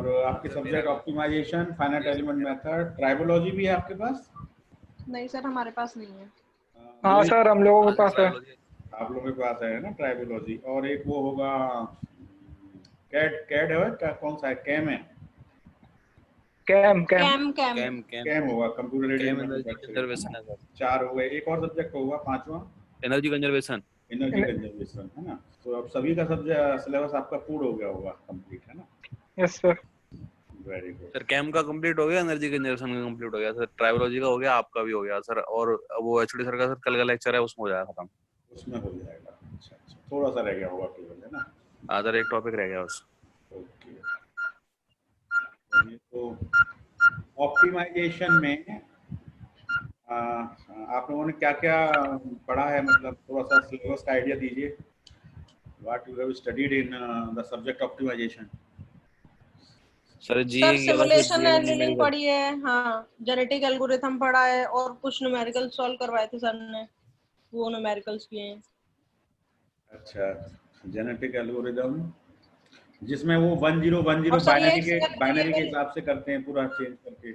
और आपके subject optimization, finite element method, tribology भी है आपके पास? नहीं सर, हमारे पास नहीं है। हाँ सर, हम लोगों के पास है। आप लोगों के पास है ना ट्राइबोलॉजी। और एक वो होगा कैड, कैड है क्या, कौन सा है, कैम है? कैम कैम होगा, कंप्यूटर एडेड मैन्युफैक्चरिंग। 4 हो गए। एक और सब्जेक्ट होगा 5वां, एनर्जी कंजर्वेशन। एनर्जी कंजर्वेशन, है ना? तो अब सभी का सब्जेक्ट सिलेबस आपका पूर्ण हो गया होगा, कंप्लीट, है ना? Yes sir. Very good sir CAM का कंप्लीट हो गया, एनर्जी कंजर्वेशन का कंप्लीट हो गया सर, ट्राइबोलॉजी का हो गया, आपका भी हो गया सर। और वो एचओडी सर का सर कल का लेक्चर है, उसमें हो जाएगा खत्म। उसमें हो जाएगा। अच्छा अच्छा, थोड़ा सा रह गया होगा केवल, है ना? हाँ सर, एक टॉपिक रह गया बस। ओके। तो ऑप्टिमाइजेशन में आप लोगों ने क्या क्या पढ़ा है, मतलब थोड़ा सा सिलेबस का आइडिया दीजिए। What you have studied in the subject optimization? Sir sir simulation analysis पढ़ी है, हाँ, जेनेटिक एल्गोरिथम पढ़ा है और कुछ न्यूमेरिकल सॉल्व करवाए थे सर ने, वो न्यूमेरिकल्स किए हैं। अच्छा, जेनेटिक एल्गोरिथम जिसमें वो 1010 बाइनरी के हिसाब से करते हैं, पूरा चेंज करके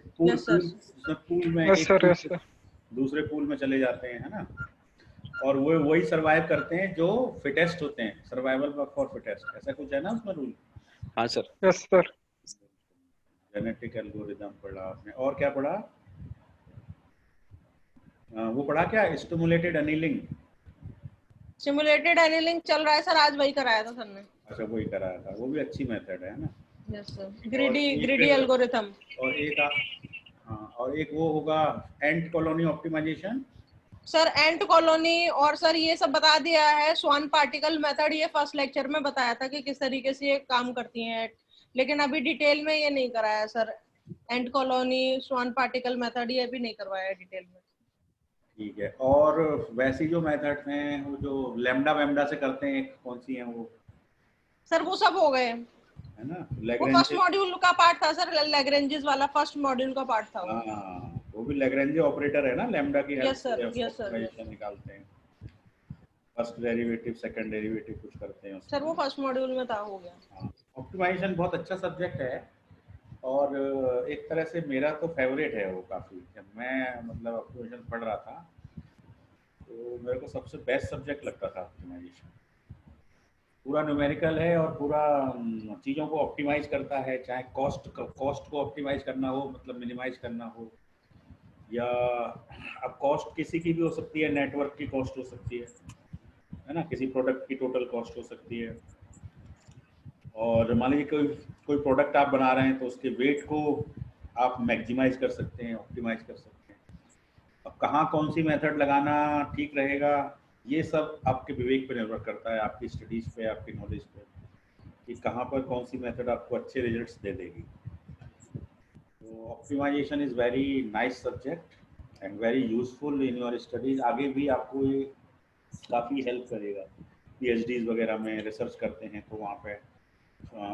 पूल में एक दूसरे पूल में चले जाते हैं, है ना? और वो वही सरवाइव करते हैं जो फिटेस्ट होते हैं, सर्वाइवल फॉर फिटेस्ट, ऐसा कुछ है ना उसमें रूल? हाँ sir. Yes sir. Genetic algorithm पढ़ा आपने। और क्या पढ़ा? वो पढ़ा क्या, स्टिमुलेटेड एनीलिंग? सिमुलेटेड एनीलिंग चल रहा है सर, आज वही कराया था सर ने। अच्छा, वही कराया था, वो भी अच्छी मेथड है ना? Yes sir, greedy algorithm. और एक हाँ, और एक वो होगा एंट कॉलोनी ऑप्टिमाइजेशन। सर एंट कॉलोनी और सर ये सब बता दिया है, स्वान पार्टिकल मेथड ये फर्स्ट लेक्चर में बताया था कि किस तरीके से ये काम करती हैं, लेकिन अभी डिटेल में ये नहीं कराया सर। एंट कॉलोनी, स्वान पार्टिकल मेथड ये भी नहीं करवाया डिटेल में। ठीक है। और वैसी जो मेथड हैं वो जो लैम्डा वैम्डा से करते हैं, कौन सी हैं वो? सर वो सब हो गए, है ना? वो फर्स्ट मॉड्यूल का पार्ट था सर, लैग्रेंजेस वाला फर्स्ट मॉड्यूल का पार्ट था वो। हाँ, वो भी लैग्रेंजे ऑपरेटर है ना, लैम्डा की हेल्प से ऑप्टिमाइजेशन निकालते हैं। फर्स्ट डेरिवेटिव, सेकंड डेरिवेटिव कुछ करते हैं सर, वो फर्स्ट मॉड्यूल में था, हो गया। ऑप्टिमाइजेशन बहुत अच्छा सब्जेक्ट है और एक तरह से मेरा तो फेवरेट है वो काफ़ी। जब मैं मतलब ऑप्टिमाइजेशन पढ़ रहा था तो मेरे को सबसे बेस्ट सब्जेक्ट लगता था ऑप्टिमाइजेशन। पूरा न्यूमेरिकल है और पूरा चीज़ों को ऑप्टिमाइज करता है, चाहे कॉस्ट को ऑप्टिमाइज करना हो, मतलब मिनिमाइज करना हो, या अब कॉस्ट किसी की भी हो सकती है, नेटवर्क की कॉस्ट हो सकती है ना? किसी प्रोडक्ट की टोटल कॉस्ट हो सकती है। और मान लीजिए कोई प्रोडक्ट आप बना रहे हैं तो उसके वेट को आप मैक्सिमाइज कर सकते हैं, ऑप्टिमाइज कर सकते हैं। अब कहाँ कौन सी मेथड लगाना ठीक रहेगा, ये सब आपके विवेक पर निर्भर करता है, आपकी स्टडीज़ पे, आपकी नॉलेज पे, कि कहाँ पर कौन सी मेथड आपको अच्छे रिजल्ट्स दे देगी। तो optimization is very nice subject and very useful in your studies. आगे भी आपको ये काफ़ी हेल्प करेगा। PhDs वगैरह में रिसर्च करते हैं तो वहाँ पे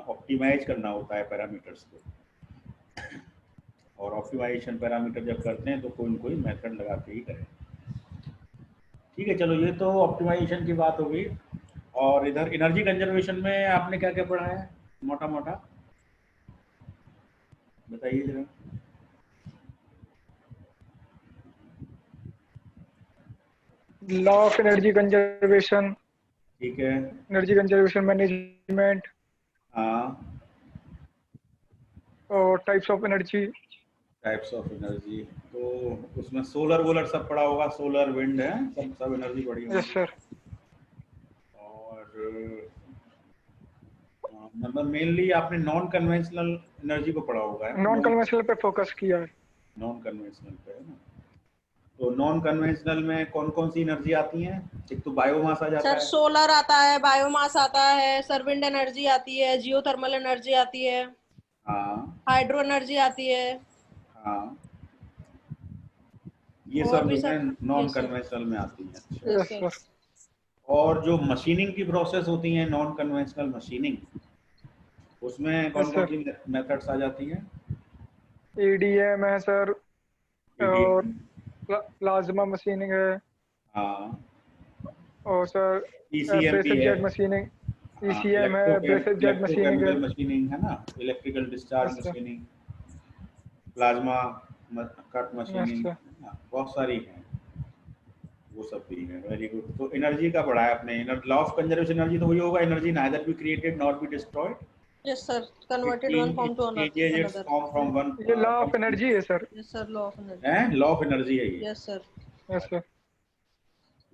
ऑप्टिमाइज करना होता है पैरामीटर्स को, और ऑप्टिमाइजेशन पैरामीटर जब करते हैं तो कोई न कोई मेथड लगा के ही करें। ठीक है, चलो, ये तो ऑप्टिमाइजेशन की बात हो गई। और इधर एनर्जी कंजर्वेशन में आपने क्या क्या पढ़ा है, मोटा मोटा बताइए जरा। Law of energy conservation. ठीक है। Energy conservation management. हाँ। और टाइप्स ऑफ एनर्जी। तो उसमें सोलर वोलर सब पढ़ा होगा, सोलर विंड है, सब एनर्जी पढ़ी होगी। Yes sir. और मतलब मेनली आपने नॉन कन्वेंशनल एनर्जी को पढ़ा होगा। नॉन कन्वेंशनल पे फोकस किया है। नॉन कन्वेंशनल पे, है ना? तो नॉन कन्वेंशनल में कौन कौन सी एनर्जी आती है? एक तो बायोमास आ जाता है सर, सोलर आता है, बायोमास आता है सर, विंड एनर्जी आती है, जियोथर्मल एनर्जी आती है, हाँ, हाइड्रो एनर्जी आती है। हाँ, ये सब जो है नॉन कन्वेंशनल में आती है। अच्छा। और जो मशीनिंग की प्रोसेस होती है, नॉन कन्वेंशनल मशीनिंग, उसमें कौन कौन सी मेथड्स आ जाती हैं? EDM है सर, और प्लाज्मा मशीनिंग है। हाँ। और सर PCM भी है। मशीनिंग। ECM है, बेसिक जेट मशीनिंग है। इलेक्ट्रोकेमिकल मशीनिंग है ना, इलेक्ट्रिकल डिस्चार्ज अच्छा मशीनिंग, प्लाज्मा कट मशीनिंग, अच्छा बहुत सारी हैं, वो सब भी है। Very good. तो एनर्जी का पढ़ा है आपने, लॉ ऑफ कंजर्वेशन एनर्जी तो वही होगा, energy neither be created not be destroyed, Yes, sir. Converted one it form to changes its another. form from one ये लॉ ऑफ from एनर्जी है sir. Yes, sir. Law of energy. है, law of energy है ये। Yes, sir. Yes sir.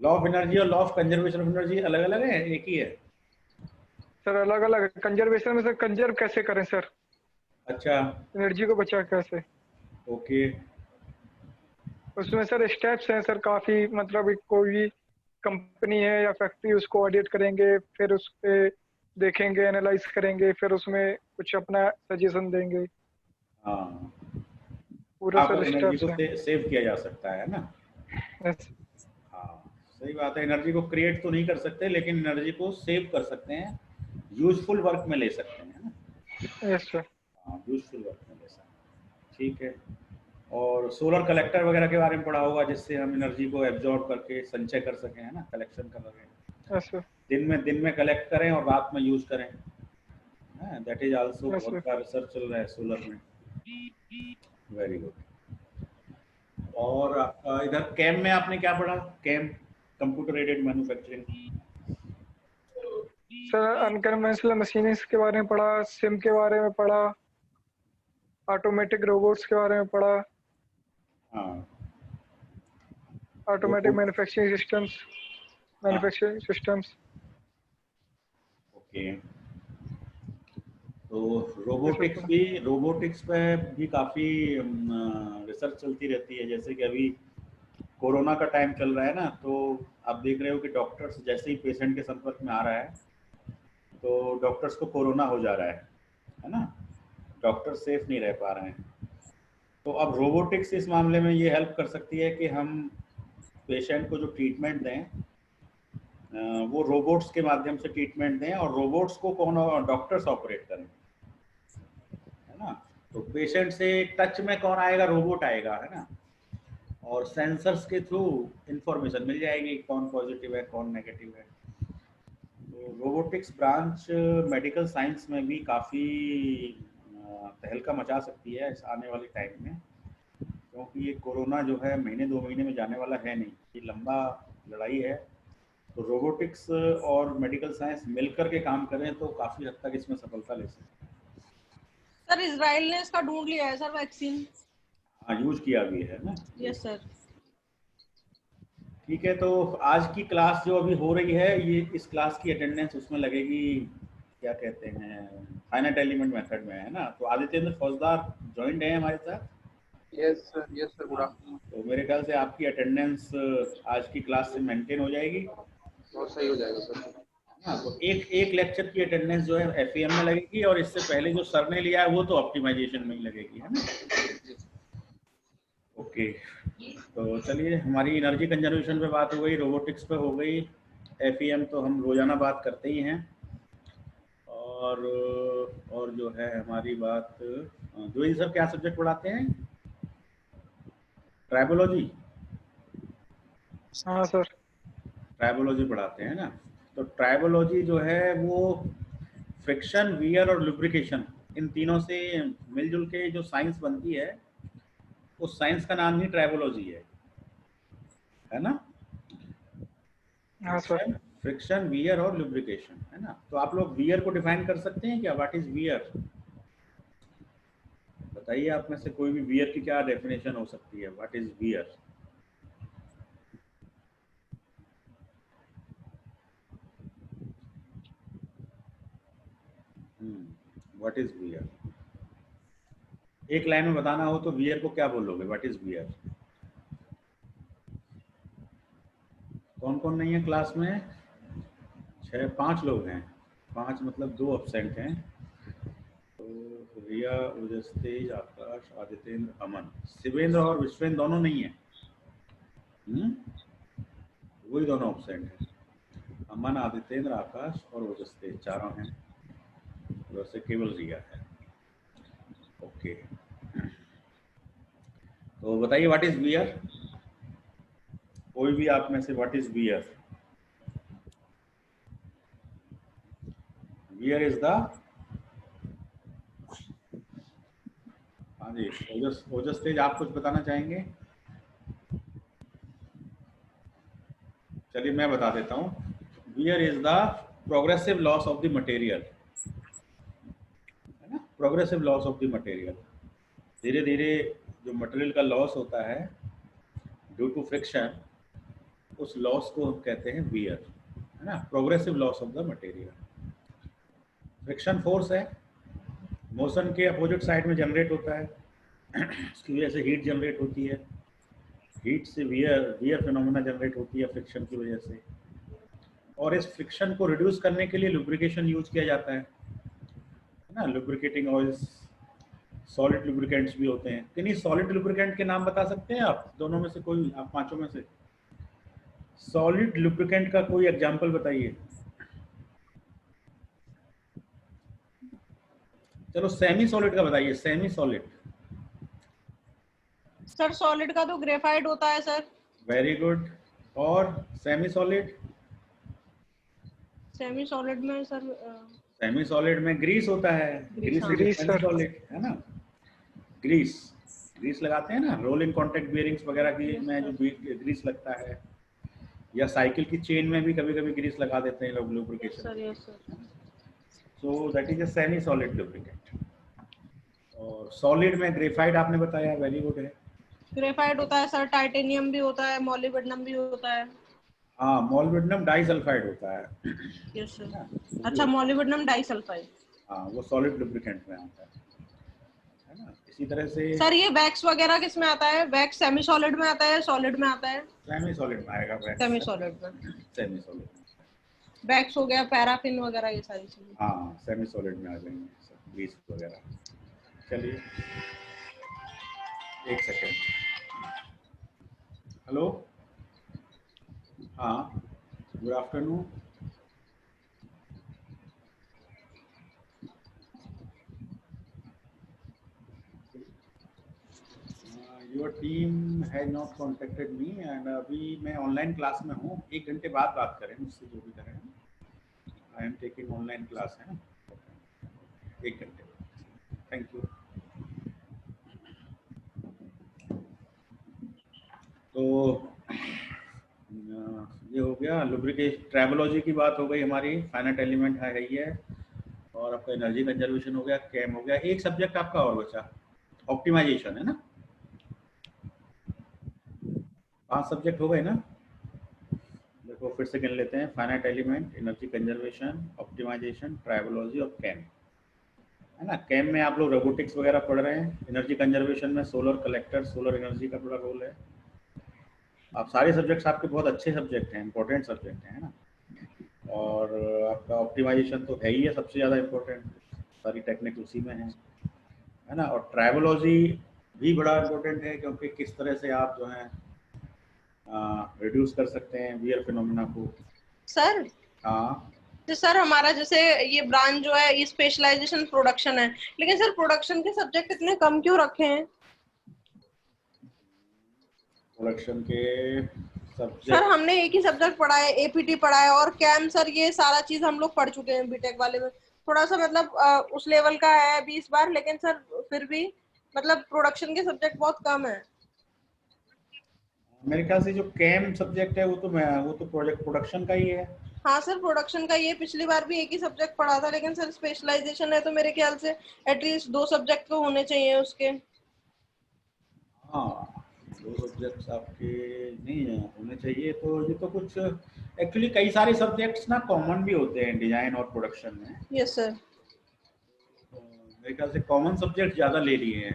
Law of energy और law of conservation of energy अलग अलग है, एक ही है? सर अलग अलग कंजर्वेशन में सर कंजर्व कैसे करें सर, अच्छा, एनर्जी को बचा कैसे, ओके। उसमें सर स्टेप्स हैं सर काफ़ी, मतलब एक कोई भी कंपनी है या फैक्ट्री, उसको ऑडिट करेंगे, फिर उस पे देखेंगे, एनालाइज करेंगे, फिर उसमें कुछ अपना सजेशन देंगे, हाँ, पूरा आप सर एनर्जी स्टेप्स को है। सेव किया जा सकता है ना। यस हाँ, सही बात है। एनर्जी को क्रिएट तो नहीं कर सकते, लेकिन एनर्जी को सेव कर सकते हैं, यूजफुल वर्क में ले सकते हैं ना। Yes sir. हाँ, यूजफुल वर्क में ले सकते हैं, ठीक है। और सोलर कलेक्टर वगैरह के बारे में पढ़ा होगा, जिससे हम एनर्जी को एब्जॉर्ब करके संचय कर सकें, है ना, कलेक्शन कर सकें, यस सर। दिन में कलेक्ट करें और रात में यूज करें। दैट इज आल्सो यस बहुत सर। का रिसर्च चल रहा है सोलर में। Very good. और आपका इधर कैम में आपने क्या पढ़ा? CAM, computer aided manufacturing. Sir unconventional machining के बारे में पढ़ा, सिम के बारे में पढ़ा, ऑटोमेटिक रोबोट्स के बारे में पढ़ा, हाँ, ऑटोमेटिक रोबोट, मैन्युफैक्चरिंग सिस्टम्स, हाँ, मैन्युफैक्चरिंग सिस्टम्स। ओके। तो ये सब पढ़ा। रोबोटिक्स पे भी काफ़ी रिसर्च चलती रहती है। जैसे कि अभी कोरोना का टाइम चल रहा है ना, तो आप देख रहे हो कि डॉक्टर्स जैसे ही पेशेंट के संपर्क में आ रहा है, तो डॉक्टर्स को कोरोना हो जा रहा है ना, डॉक्टर सेफ नहीं रह पा रहे हैं। तो अब रोबोटिक्स इस मामले में ये हेल्प कर सकती है कि हम पेशेंट को जो ट्रीटमेंट दें, वो रोबोट्स के माध्यम से ट्रीटमेंट दें, और रोबोट्स को कौन, डॉक्टर्स ऑपरेट करें, है ना। तो पेशेंट से टच में कौन आएगा? रोबोट आएगा, है ना, और सेंसर्स के थ्रू इंफॉर्मेशन मिल जाएगी, कौन पॉजिटिव है कौन नेगेटिव है। तो रोबोटिक्स ब्रांच मेडिकल साइंस में भी काफ़ी तहलका मचा सकती है इस आने वाले टाइम में, क्योंकि ये कोरोना जो है महीने 2 महीने में जाने वाला है नहीं, ये लंबा लड़ाई है। तो रोबोटिक्स और मेडिकल साइंस मिलकर के काम करें तो काफ़ी हद तक इसमें सफलता ले सकते हैं। सर इजराइल ने इसका ढूंढ लिया है सर वैक्सीन। हाँ, यूज किया भी है ना। Yes sir. ठीक है, तो आज की क्लास जो अभी हो रही है, ये इस क्लास की अटेंडेंस उसमें लगेगी, क्या कहते हैं, फाइनाइट एलिमेंट मेथड में, है ना। तो आदित्य फौजदार ज्वाइंट है हमारे साथ। यस सर गुड हाँ, आफ्टरनून। तो मेरे ख्याल से आपकी अटेंडेंस आज की क्लास से मेंटेन हो जाएगी। बहुत सही हो जाएगा सर। हाँ, तो एक लेक्चर की अटेंडेंस जो है एफईएम में लगेगी, और इससे पहले जो सर ने लिया है वो तो ऑप्टिमाइजेशन में ही लगेगी, है ना। ओके, तो चलिए, हमारी एनर्जी कंजर्वेशन पे बात हो गई, रोबोटिक्स पे हो गई, एफईएम तो हम रोजाना बात करते ही हैं। और जो है हमारी बात, जो सर क्या सब्जेक्ट पढ़ाते हैं? ट्राइबोलॉजी। हाँ सर। ट्राइबोलॉजी पढ़ाते हैं ना। तो ट्राइबोलॉजी जो है वो फ्रिक्शन, वियर और लुब्रिकेशन, इन तीनों से मिलजुल के जो साइंस बनती है, उस साइंस का नाम ही ट्राइबोलॉजी है ना। हाँ सर। फ्रिक्शन, वियर और लुब्रिकेशन, है ना। तो आप लोग वियर को डिफाइन कर सकते हैं क्या? What is wear? बताइए, आप में से कोई भी वियर की क्या डेफिनेशन हो सकती है? What is wear? What is wear? एक लाइन में बताना हो तो वियर को क्या बोलोगे? What is wear? कौन कौन नहीं है क्लास में? 5 लोग हैं। 5 मतलब 2 एब्सेंट हैं। तो रिया, उदस्तेज, आकाश, आदित्येंद्र, अमन, शिवेंद्र और विश्वेंद्र दोनों नहीं है। वही दोनों एब्सेंट हैं। अमन, आदित्येंद्र, आकाश और उदस्तेज चारों हैं, वैसे केवल रिया है। ओके, तो बताइए व्हाट इज वियर? कोई भी आप में से what is wear? Wear is the, हाँ जी, ओजस तेज, आप कुछ बताना चाहेंगे? चलिए मैं बता देता हूँ। Wear is the progressive loss of the material, है ना, progressive loss of the material. धीरे धीरे जो मटेरियल का लॉस होता है ड्यू टू फ्रिक्शन, उस लॉस को हम कहते हैं वियर, है ना, progressive loss of the material. Friction force है, मोशन के अपोजिट साइड में जनरेट होता है, उसकी वजह से हीट जनरेट होती है, हीट से वियर फिनोमेना जनरेट होती है फ्रिक्शन की वजह से। और इस फ्रिक्शन को रिड्यूस करने के लिए लुब्रिकेशन यूज किया जाता है ना, लुब्रिकेटिंग ऑयल्स, सॉलिड लुब्रिकेंट्स भी होते हैं। किन्हीं सॉलिड लुब्रिकेंट के नाम बता सकते हैं आप, दोनों में से कोई, आप पांचों में से सॉलिड लुब्रिकेंट का कोई एग्जांपल बताइए। चलो सेमी सॉलिड का बताइए, सेमी सॉलिड। सर सॉलिड का तो ग्रेफाइट होता है सर। Very good. और सेमी सॉलिड? सेमी सॉलिड में सर सेमी सॉलिड में ग्रीस होता है, grease grease, semi sir. Solid, है ना। ग्रीस लगाते हैं ना, रोलिंग कॉन्टैक्ट बियरिंग्स वगैरह की में जो ग्रीस लगता है, या साइकिल की चेन में भी कभी कभी ग्रीस लगा देते हैं लोग lubrication. Sir yes sir. So that is a semi solid lubricant. और सॉलिड में ग्रेफाइट आपने बताया, वेरी गुड है। ग्रेफाइट होता है सर, टाइटेनियम भी होता है, मॉलिब्डेनम भी होता है। हाँ, मॉलिब्डेनम डाइसल्फाइड होता है। Yes sir. अच्छा, मॉलिब्डेनम डाइसल्फाइड। हाँ, वो सॉलिड लुब्रिकेंट में आता है ना। इसी तरह से सर ये वैक्स वगैरह किस में आता है? वैक्स सेमी सॉलिड में आता है, सॉलिड में आता है? सेमी सॉलिड में आएगा वैक्स। सेमी सॉलिड में। सेमी सॉलिड में वैक्स हो गया, पैराफिन वगैरह, ये सारी चीजें। हाँ, सेमी सॉलिड में आ जाएंगे ग्रीस वगैरह। चलिए एक सेकेंड। हेलो, हाँ, good afternoon. Your team has not contacted me and अभी मैं ऑनलाइन क्लास में हूँ। 1 घंटे बाद बात करें मुझसे, जो भी करें। I am taking online class, है ना, 1 घंटे। Thank you. तो ये हो गया लुब्रिकेशन, ट्रैवलॉजी की बात हो गई हमारी, फाइनाइट एलिमेंट है ही है, और आपका एनर्जी कंजर्वेशन हो गया, कैम हो गया। एक सब्जेक्ट आपका और बचा, ऑप्टिमाइजेशन, है ना। 5 सब्जेक्ट हो गए ना। देखो फिर से गिन लेते हैं, finite element, energy conservation, optimization, tribology और कैम, है ना। कैम में आप लोग रोबोटिक्स वगैरह पढ़ रहे हैं। एनर्जी कंजर्वेशन में सोलर कलेक्टर, सोलर एनर्जी का बड़ा रोल है। आप सारे सब्जेक्ट्स आपके बहुत अच्छे सब्जेक्ट हैं, इंपॉर्टेंट सब्जेक्ट हैं, है ना। और आपका ऑप्टिमाइजेशन तो है ही है सबसे ज़्यादा इम्पोर्टेंट, सारी टेक्निक उसी में है ना। और ट्राइबोलॉजी भी बड़ा इम्पोर्टेंट है, क्योंकि किस तरह से आप जो है रिड्यूस कर सकते हैं वियर फिनोमेना को। सर हाँ, तो सर हमारा जैसे ये ब्रांच जो है, ये स्पेशलाइजेशन प्रोडक्शन है, लेकिन सर प्रोडक्शन के सब्जेक्ट इतने कम क्यों रखे हैं? प्रोडक्शन के सर सब्जेक्ट, हमने एक ही सब्जेक्ट पढ़ा है, एपीटी पढ़ा है और कैम, सर ये सारा चीज हम लोग पढ़ चुके हैं बीटेक वाले में। थोड़ा सा मतलब उस लेवल का है अभी इस बार, लेकिन सर फिर भी मतलब प्रोडक्शन के सब्जेक्ट बहुत कम है। मेरे ख्याल से जो कैम सब्जेक्ट है वो तो प्रोजेक्ट प्रोडक्शन का ही है। हाँ सर, प्रोडक्शन का ये पिछली बार भी एक ही सब्जेक्ट पढ़ा था, लेकिन सर स्पेशलाइजेशन है तो मेरे ख्याल से एटलीस्ट 2 सब्जेक्ट तो होने चाहिए उसके। हाँ, 2 सब्जेक्ट्स आपके नहीं है, होने चाहिए। तो ये तो कुछ एक्चुअली कई सारे सब्जेक्ट्स ना कॉमन भी होते हैं डिजाइन और प्रोडक्शन में। Yes sir. तो मेरे ख्याल से कॉमन सब्जेक्ट ज़्यादा ले लिए हैं,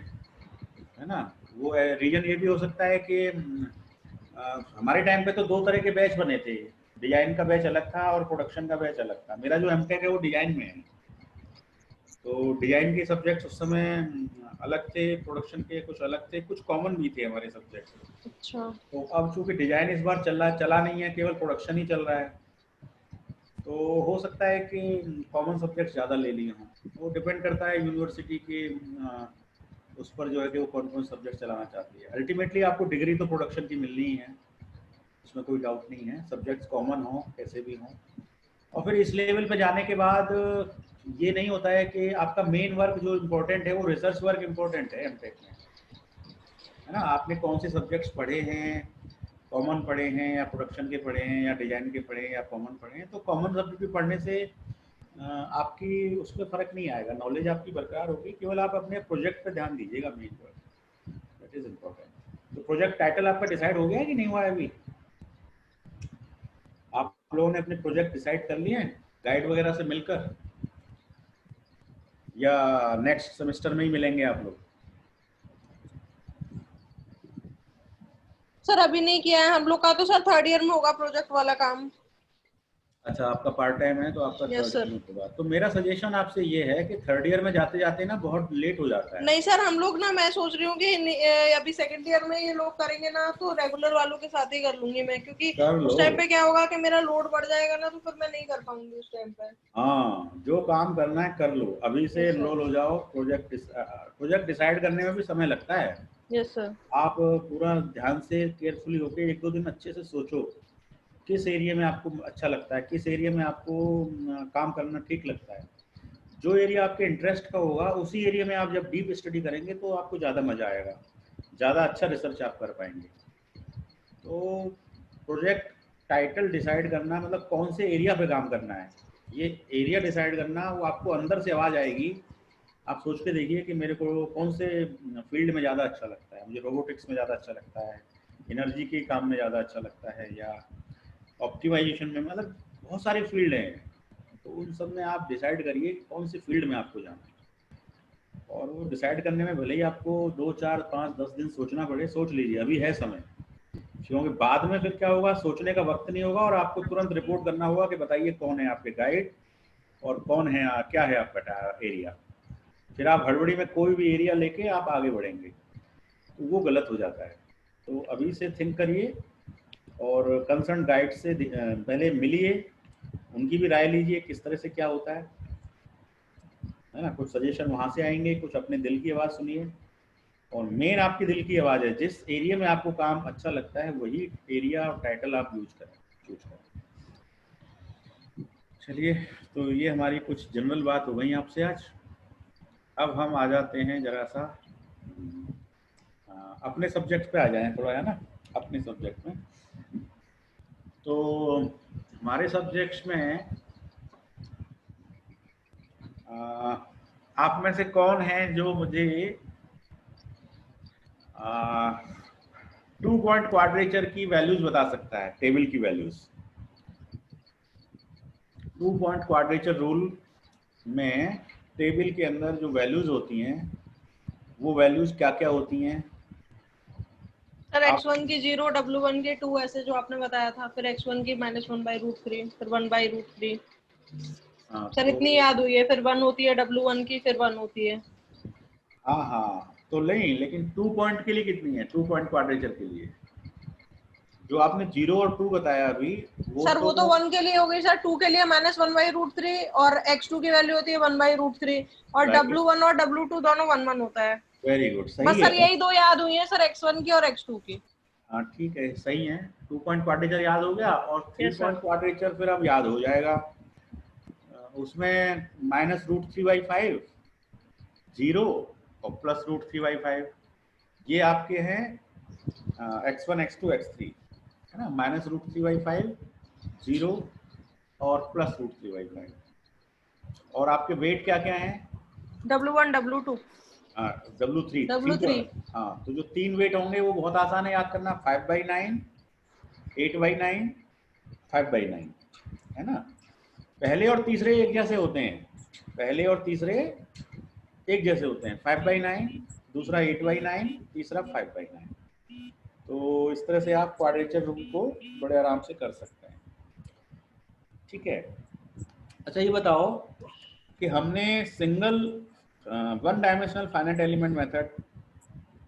है ना। वो रीजन ये भी हो सकता है कि हमारे टाइम पे तो 2 तरह के बैच बने थे, डिजाइन का बैच अलग था और प्रोडक्शन का बैच अलग था। मेरा जो एमटेक है वो डिजाइन में है, तो डिजाइन के सब्जेक्ट्स उस समय अलग थे, प्रोडक्शन के कुछ अलग थे, कुछ कॉमन भी थे हमारे सब्जेक्ट। अच्छा। तो अब चूंकि डिजाइन इस बार चला नहीं है, केवल प्रोडक्शन ही चल रहा है, तो हो सकता है कि कॉमन सब्जेक्ट ज़्यादा ले लिए हों। वो डिपेंड करता है यूनिवर्सिटी के उस पर जो है कि वो कौन कौन सब्जेक्ट चलाना चाहती है। अल्टीमेटली आपको डिग्री तो प्रोडक्शन की मिलनी ही है, इसमें कोई डाउट नहीं है, सब्जेक्ट्स कॉमन हो कैसे भी हों। और फिर इस लेवल पे जाने के बाद ये नहीं होता है कि आपका मेन वर्क जो इम्पोर्टेंट है वो रिसर्च वर्क इम्पोर्टेंट है एमटेक में, है ना। आपने कौन से सब्जेक्ट्स पढ़े हैं, कॉमन पढ़े हैं या प्रोडक्शन के पढ़े हैं या डिजाइन के पढ़े हैं या कॉमन पढ़े हैं, तो कॉमन सब्जेक्ट भी पढ़ने से आपकी उस पर फर्क नहीं आएगा, नॉलेज आपकी बरकरार होगी। केवल आप अपने प्रोजेक्ट पे ध्यान दीजिएगा, main work, that is important. तो प्रोजेक्ट टाइटल आपका डिसाइड हो गया है कि नहीं हुआ है अभी? आप लोगों ने अपने प्रोजेक्ट डिसाइड कर लिए हैं गाइड वगैरह से मिलकर, या नेक्स्ट सेमेस्टर में ही मिलेंगे आप लोग? सर अभी नहीं किया है हम लोग का, तो सर थर्ड ईयर में होगा प्रोजेक्ट वाला काम। अच्छा, आपका पार्ट टाइम है तो आपका Yes, थर्ड sir. ईयर में होगा। तो मेरा सजेशन आपसे ये है कि थर्ड ईयर में जाते जाते ना बहुत लेट हो जाता है। नहीं सर, हम लोग ना, मैं सोच रही हूँ कि अभी सेकंड ईयर में ये लोग करेंगे ना, तो रेगुलर वालों के साथ ही कर लूंगी मैं, क्योंकि कर लो। उस टाइम पे क्या होगा कि मेरा लोड बढ़ जाएगा ना, तो फिर मैं नहीं कर पाऊंगी उस टाइम पे। हाँ, जो काम करना है कर लो, अभी से Yes, sir. एनरोल हो जाओ। प्रोजेक्ट डिसाइड करने में भी समय लगता है। Yes sir. आप पूरा ध्यान से केयरफुली होके 1-2 दिन अच्छे से सोचो किस एरिया में आपको अच्छा लगता है, किस एरिया में आपको काम करना ठीक लगता है। जो एरिया आपके इंटरेस्ट का होगा उसी एरिया में आप जब डीप स्टडी करेंगे तो आपको ज़्यादा मज़ा आएगा, ज़्यादा अच्छा रिसर्च आप कर पाएंगे। तो प्रोजेक्ट टाइटल डिसाइड करना मतलब कौन से एरिया पे काम करना है, ये एरिया डिसाइड करना, वो आपको अंदर से आवाज़ आएगी। आप सोच के देखिए कि मेरे को कौन से फील्ड में ज़्यादा अच्छा लगता है, मुझे रोबोटिक्स में ज़्यादा अच्छा लगता है, एनर्जी के काम में ज़्यादा अच्छा लगता है, या ऑप्टिमाइजेशन में, मतलब बहुत सारे फील्ड हैं। तो उन सब में आप डिसाइड करिए कौन से फील्ड में आपको जाना है, और वो डिसाइड करने में भले ही आपको 2, 4, 5, 10 दिन सोचना पड़े, सोच लीजिए, अभी है समय। क्योंकि बाद में फिर क्या होगा, सोचने का वक्त नहीं होगा और आपको तुरंत रिपोर्ट करना होगा कि बताइए कौन है आपके गाइड और कौन है, क्या है आपका एरिया। फिर आप हड़बड़ी में कोई भी एरिया लेके आप आगे बढ़ेंगे तो वो गलत हो जाता है। तो अभी से थिंक करिए और कंसर्न गाइड से पहले मिलिए, उनकी भी राय लीजिए किस तरह से क्या होता है ना। कुछ सजेशन वहाँ से आएंगे, कुछ अपने दिल की आवाज़ सुनिए, और मेन आपकी दिल की आवाज़ है, जिस एरिया में आपको काम अच्छा लगता है वही एरिया और टाइटल आप चूज करें। चलिए, तो ये हमारी कुछ जनरल बात हो गई आपसे आज। अब हम आ जाते हैं जरा सा अपने सब्जेक्ट पे आ जाएं थोड़ा, है ना, अपने सब्जेक्ट में। तो हमारे सब्जेक्ट्स में आप में से कौन है जो मुझे 2 पॉइंट क्वाड्रेचर की वैल्यूज बता सकता है, टेबल की वैल्यूज। 2 पॉइंट क्वाड्रेचर रूल में टेबल के अंदर जो वैल्यूज होती हैं वो वैल्यूज क्या क्या होती हैं? सर x1 की 0, w1 की 2, ऐसे जो आपने बताया था, फिर x1 की -1/√3, फिर 1/√3। सर तो इतनी याद हुई है, फिर 1 होती है w1 की, फिर 1 होती है। हाँ हाँ, तो नहीं, लेकिन 2 पॉइंट के लिए कितनी है? 2 पॉइंट क्वाड्रेचर के लिए जो आपने 0 और 2 बताया अभी, सर वो तो 1 के लिए हो गई सर, 2 के लिए -1/√3, और x2 की वैल्यू होती है 1/√3, और w1 और w2 दोनों 1 होता है। वेरी गुड, सही बस है। सर यही दो याद हुई है सर, x1 की और x2 की। हाँ ठीक है, सही है। 2 पॉइंट क्वाड्रेचर याद हो गया, और 3 Yes, sir. पॉइंट क्वाड्रेचर फिर अब याद हो जाएगा। उसमें -√3/5, 0 और +√3/5, ये आपके हैं x1, x2, x3, है ना। -√3/5, 0 और +√3/5। और आपके वेट क्या क्या हैं? w1, w2, W3, w3। हाँ, तो जो 3 वेट होंगे वो बहुत आसान है याद करना, 5/9, 8/9, 5/9, है ना। पहले और तीसरे एक जैसे होते हैं, पहले और तीसरे एक जैसे होते हैं, 5/9, दूसरा 8/9, तीसरा 5/9। तो इस तरह से आप क्वाड्रेचर रूल को बड़े आराम से कर सकते हैं, ठीक है। अच्छा ये बताओ कि हमने single 1 dimensional finite element method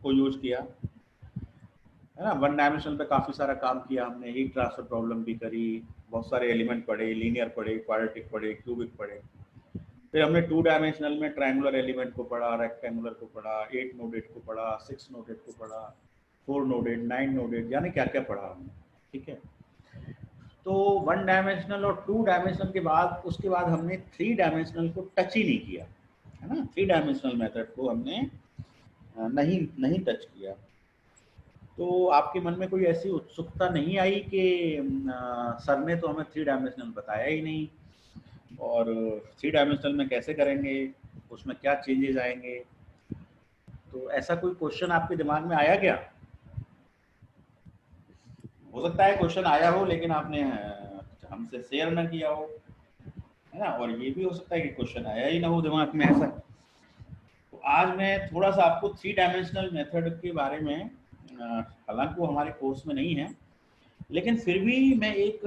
को यूज किया, है ना। 1 डायमेंशनल पे काफ़ी सारा काम किया हमने, हीट ट्रांसफर प्रॉब्लम भी करी, बहुत सारे एलिमेंट पढ़े, लीनियर पढ़े, क्वाड्रेटिक पढ़े, क्यूबिक पढ़े। फिर हमने 2 डायमेंशनल में ट्रायंगुलर एलिमेंट को पढ़ा, रेक्टेंगुलर को पढ़ा, 8 नोडेड को पढ़ा, 6 नोडेड को पढ़ा, 4 नोडेड, 9 नोडेड, यानी क्या क्या पढ़ा हमने, ठीक है। तो 1 डायमेंशनल और 2 डायमेंशनल के बाद उसके बाद हमने 3 डायमेंशनल को टच ही नहीं किया, है ना। 3 डायमेंशनल मेथड को हमने नहीं नहीं टच किया। तो आपके मन में कोई ऐसी उत्सुकता नहीं आई कि सर ने तो हमें 3 डायमेंशनल बताया ही नहीं, और 3 डायमेंशनल में कैसे करेंगे, उसमें क्या चेंजेस आएंगे? तो ऐसा कोई क्वेश्चन आपके दिमाग में आया क्या? हो सकता है क्वेश्चन आया हो लेकिन आपने हमसे शेयर ना किया हो, है ना। और ये भी हो सकता है कि क्वेश्चन आया ही ना हो दिमाग में ऐसा। तो आज मैं थोड़ा सा आपको 3 डायमेंशनल मेथड के बारे में, हालांकि वो हमारे कोर्स में नहीं है, लेकिन फिर भी मैं एक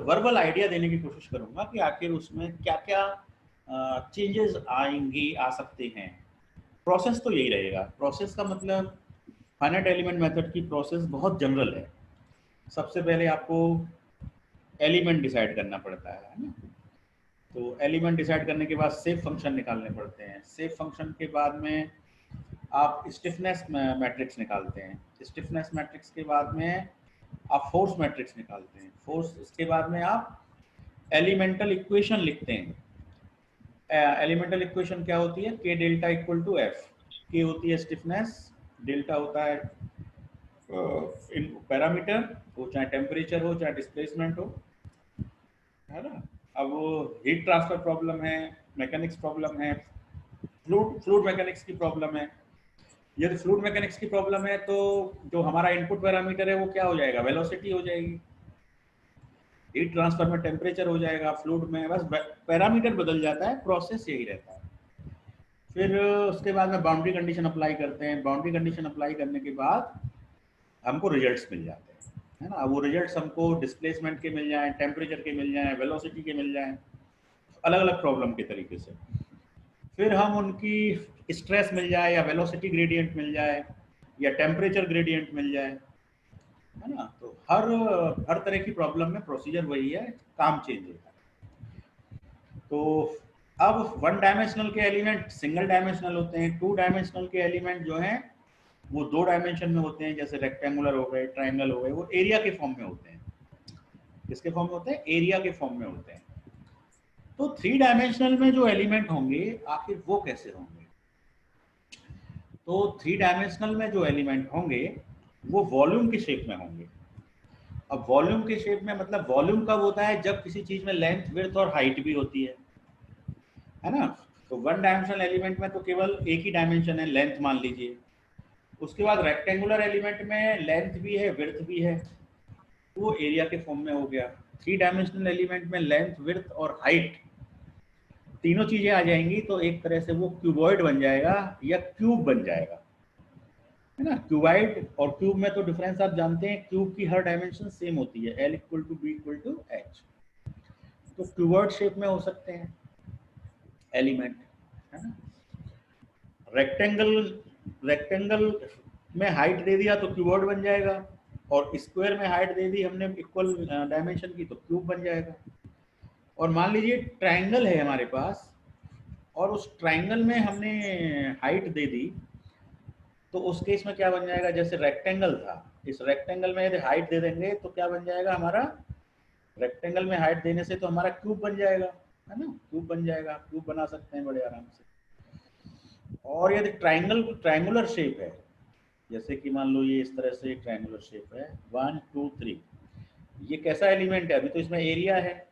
वर्बल आइडिया देने की कोशिश करूंगा कि आखिर उसमें क्या क्या चेंजेस आएंगे, आ सकते हैं। प्रोसेस तो यही रहेगा। प्रोसेस का मतलब फाइनाइट एलिमेंट मेथड की प्रोसेस बहुत जनरल है। सबसे पहले आपको एलिमेंट डिसाइड करना पड़ता है ना। तो एलिमेंट डिसाइड करने के बाद सेफ फंक्शन निकालने पड़ते हैं। सेफ फंक्शन के बाद में आप स्टिफनेस मैट्रिक्स निकालते हैं। स्टिफनेस मैट्रिक्स के बाद में आप फोर्स मैट्रिक्स निकालते हैं। फोर्स इसके बाद में आप एलिमेंटल इक्वेशन लिखते हैं। एलिमेंटल इक्वेशन क्या होती है? के डेल्टा इक्वल टू एफ। के होती है स्टिफनेस, डेल्टा होता है इन पैरामीटर, वो चाहे टेम्परेचर हो चाहे डिस्प्लेसमेंट हो, है ना। अब वो हीट ट्रांसफर प्रॉब्लम है, मैकेनिक्स प्रॉब्लम है, फ्लूइड मैकेनिक्स की प्रॉब्लम है। यदि फ्लूइड मैकेनिक्स की प्रॉब्लम है तो जो हमारा इनपुट पैरामीटर है वो क्या हो जाएगा? वेलोसिटी हो जाएगी। हीट ट्रांसफर में टेम्परेचर हो जाएगा, फ्लूइड में बस पैरामीटर बदल जाता है, प्रोसेस यही रहता है। फिर उसके बाद में बाउंड्री कंडीशन अप्लाई करते हैं। बाउंड्री कंडीशन अप्लाई करने के बाद हमको रिजल्ट्स मिल जाते हैं, है ना। वो रिजल्ट्स हमको डिस्प्लेसमेंट के मिल जाएं, टेम्परेचर के मिल जाएं, वेलोसिटी के मिल जाएं, अलग अलग प्रॉब्लम के तरीके से। फिर हम उनकी स्ट्रेस मिल जाए या वेलोसिटी ग्रेडियंट मिल जाए या टेम्परेचर ग्रेडियंट मिल जाए, है ना। तो हर तरह की प्रॉब्लम में प्रोसीजर वही है, काम चेंज होता है। तो अब 1 डायमेंशनल के एलिमेंट सिंगल डायमेंशनल होते हैं। 2 डायमेंशनल के एलिमेंट जो हैं वो 2 डायमेंशन में होते हैं, जैसे रेक्टेंगुलर हो गए, ट्रायंगल हो गए, वो एरिया के फॉर्म में होते हैं। किसके फॉर्म में होते हैं? एरिया के फॉर्म में होते हैं। तो 3 डायमेंशनल में जो एलिमेंट होंगे आखिर वो कैसे होंगे? तो 3 डायमेंशनल में जो एलिमेंट होंगे वो वॉल्यूम के शेप में होंगे। अब वॉल्यूम के शेप में मतलब वॉल्यूम कब होता है? जब किसी चीज में लेंथ, विड्थ और हाइट भी होती है ना। तो 1 डायमेंशनल एलिमेंट में तो केवल एक ही डायमेंशन है, लेंथ मान लीजिए। उसके बाद रेक्टेंगुलर एलिमेंट में लेंथ भी है, विड्थ भी है, वो एरिया के फॉर्म में हो गया। 3 डायमेंशनल एलिमेंट में लेंथ, विड्थ और हाइट तीनों चीजें आ जाएंगी, तो एक तरह से वो क्यूबॉइड बन जाएगा या क्यूब बन जाएगा, है ना। क्यूबॉइड और क्यूब में तो डिफरेंस आप जानते हैं, क्यूब की हर डायमेंशन सेम होती है, L equal to B equal to H. तो क्यूबॉइड शेप में हो सकते हैं एलिमेंट, है ना। रेक्टेंगल में हाइट दे दिया तो क्यूबॉइड बन जाएगा, और स्क्वायर में हाइट दे दी हमने इक्वल डायमेंशन की तो क्यूब बन जाएगा। और मान लीजिए ट्रायंगल है हमारे पास और उस ट्रायंगल में हमने हाइट दे दी, तो उस केस में क्या बन जाएगा? जैसे रेक्टेंगल था, इस रेक्टेंगल में यदि हाइट दे देंगे तो क्या बन जाएगा हमारा? रेक्टेंगल में हाइट देने से तो हमारा क्यूब बन जाएगा, है ना। क्यूब बन जाएगा, क्यूब बना सकते हैं बड़े आराम से। और यदि ट्रायंगुलर शेप है, जैसे कि मान लो ये इस तरह से ट्रायंगुलर शेप है 1 2 3, ये कैसा एलिमेंट है? अभी तो इसमें एरिया है,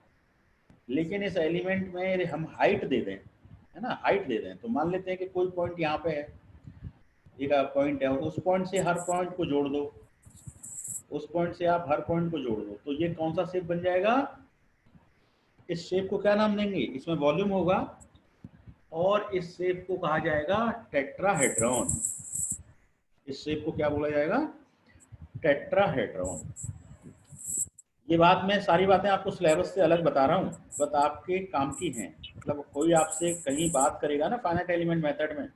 लेकिन इस एलिमेंट में यदि हम हाइट दे दें, है ना, हाइट दे दें, तो मान लेते हैं कि कोई पॉइंट यहाँ पे है, एक पॉइंट है, और उस पॉइंट से हर पॉइंट को जोड़ दो, उस पॉइंट से आप हर पॉइंट को जोड़ दो, तो ये कौन सा शेप बन जाएगा? इस शेप को क्या नाम देंगे? इसमें वॉल्यूम होगा और इस शेप को कहा जाएगा टेट्राहेड्रॉन। इस शेप को क्या बोला जाएगा? टेट्राहेड्रॉन। ये बात मैं सारी बातें आपको सिलेबस से अलग बता रहा हूँ, बस आपके काम की हैं। मतलब कोई आपसे कहीं बात करेगा ना फाइनाइट एलिमेंट मेथड में,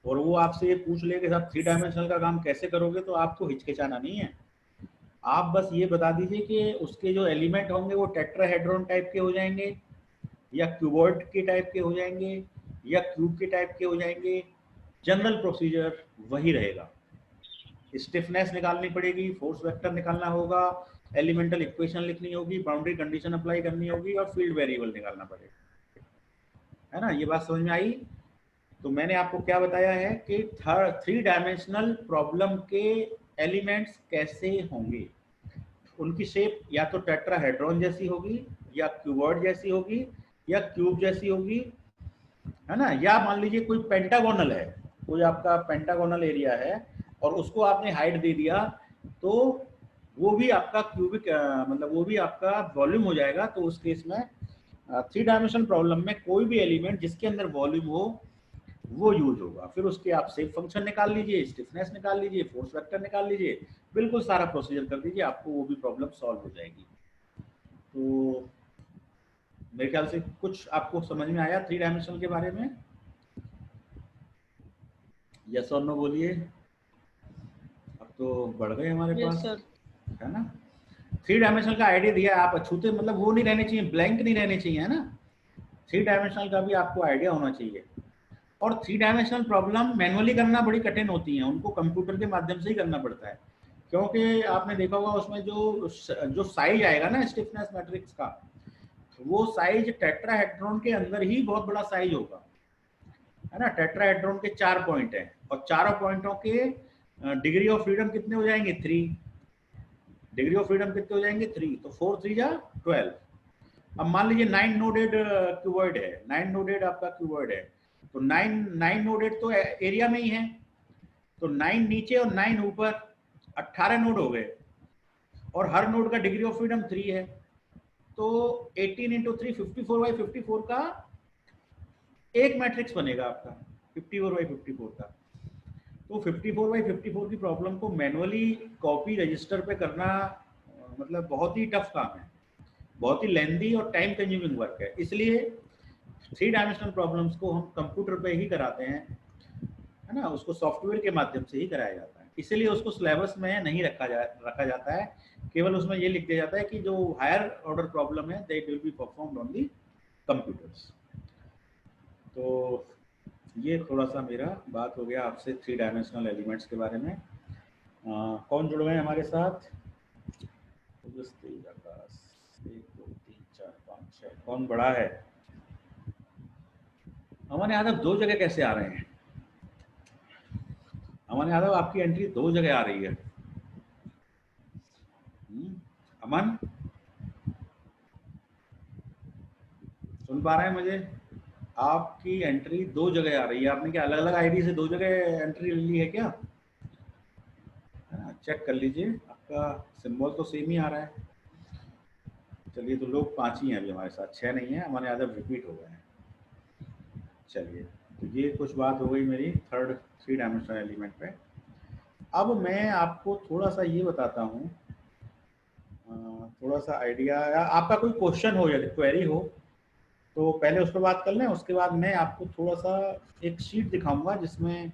और वो आपसे ये पूछ ले कि साहब 3 डायमेंशनल का काम कैसे करोगे, तो आपको हिचकिचाना नहीं है। आप बस ये बता दीजिए कि उसके जो एलिमेंट होंगे वो टेट्राहेड्रॉन टाइप के हो जाएंगे, या क्यूबॉइड के टाइप के हो जाएंगे, या क्यूब के टाइप के हो जाएंगे। जनरल प्रोसीजर वही रहेगा। स्टिफनेस निकालनी पड़ेगी, फोर्स वेक्टर निकालना होगा, एलिमेंटल इक्वेशन लिखनी होगी, बाउंड्री कंडीशन अप्लाई करनी होगी और फील्ड वेरिएबल निकालना पड़ेगा, है ना। ये बात समझ में आई। तो मैंने आपको क्या बताया है कि 3 डायमेंशनल प्रॉब्लम के एलिमेंट्स कैसे होंगे। उनकी शेप या तो टेट्राहेड्रॉन जैसी होगी, या क्यूबॉइड जैसी होगी, या क्यूब जैसी होगी, है ना। या मान लीजिए कोई पेंटागोनल है, कोई आपका पेंटागोनल एरिया है और उसको आपने हाइट दे दिया, तो वो भी आपका क्यूबिक मतलब वो भी आपका वॉल्यूम हो जाएगा। तो उस केस में 3 डायमेंशनल प्रॉब्लम में कोई भी एलिमेंट जिसके अंदर वॉल्यूम हो वो यूज होगा। फिर उसके आप शेप फंक्शन निकाल लीजिए, स्टिफनेस निकाल लीजिए, फोर्स वेक्टर निकाल लीजिए, बिल्कुल सारा प्रोसीजर कर दीजिए, आपको वो भी प्रॉब्लम सॉल्व हो जाएगी। तो मेरे ख्याल से कुछ आपको समझ में आया 3 डायमेंशनल के बारे में? यस और नो बोलिए। अब तो बढ़ गए हमारे यस पास, सर। है ना। 3 डायमेंशनल का आइडिया दिया है, आप अछूते मतलब वो नहीं रहने चाहिए, ब्लैंक नहीं रहने चाहिए, है ना। 3 डायमेंशनल का भी आपको आइडिया होना चाहिए। और 3 डायमेंशनल प्रॉब्लम मैनुअली करना बड़ी कठिन होती हैं, उनको कंप्यूटर के माध्यम से ही करना पड़ता है, क्योंकि आपने देखा होगा उसमें जो साइज आएगा ना स्टिफनेस मैट्रिक्स का, वो साइज टेट्राहेड्रॉन के अंदर ही बहुत बड़ा साइज होगा, है ना। टेट्राहेड्रॉन के 4 पॉइंट हैं और चारों पॉइंटों के डिग्री ऑफ फ्रीडम कितने हो जाएंगे? 3। डिग्री ऑफ फ्रीडम कितने हो जाएंगे? 3। तो 4 3 जा 12। अब मान लीजिए 9 नोडेड क्यूबॉइड है, 9 नोडेड आपका क्यूबॉइड है, तो 9 नोडेड तो एरिया में ही है, तो 9 नीचे और 9 ऊपर, 18 नोड हो गए और हर नोड का डिग्री ऑफ फ्रीडम 3 है। तो 18 इंटू 3 54/54 का एक मैट्रिक्स बनेगा आपका, 54/54 का। तो 54/54 की प्रॉब्लम को मैनुअली कॉपी रजिस्टर पे करना मतलब बहुत ही टफ काम है, बहुत ही लेंदी और टाइम कंज्यूमिंग वर्क है। इसलिए 3 डायमेंशनल प्रॉब्लम्स को हम कंप्यूटर पे ही कराते हैं, है ना, उसको सॉफ्टवेयर के माध्यम से ही कराया जाता है। इसीलिए उसको सिलेबस में नहीं रखा जाता है, केवल उसमें ये लिख दिया जाता है कि जो हायर ऑर्डर प्रॉब्लम है that will be performed on the computers. तो ये थोड़ा सा मेरा बात हो गया आपसे 3 डायमेंशनल एलिमेंट्स के बारे में। कौन जुड़ गए हमारे साथ? 1 2 3 4 5 6। कौन बड़ा है? अमन यादव 2 जगह कैसे आ रहे हैं? अमन यादव आपकी एंट्री 2 जगह आ रही है। अमन सुन पा रहे हैं मुझे? आपकी एंट्री 2 जगह आ रही है। आपने क्या अलग अलग आईडी से 2 जगह एंट्री ली है क्या? चेक कर लीजिए, आपका सिंबल तो सेम ही आ रहा है। चलिए, तो लोग 5 ही हैं अभी हमारे साथ, 6 नहीं है। हमारे यादव रिपीट हो गए हैं। चलिए, तो ये कुछ बात हो गई मेरी 3 डायमेंशनल एलिमेंट पे। अब मैं आपको थोड़ा सा ये बताता हूँ, थोड़ा सा आइडिया या आपका कोई क्वेश्चन हो या क्वेरी हो तो पहले उस पर बात कर लें। उसके बाद मैं आपको थोड़ा सा एक शीट दिखाऊंगा जिसमें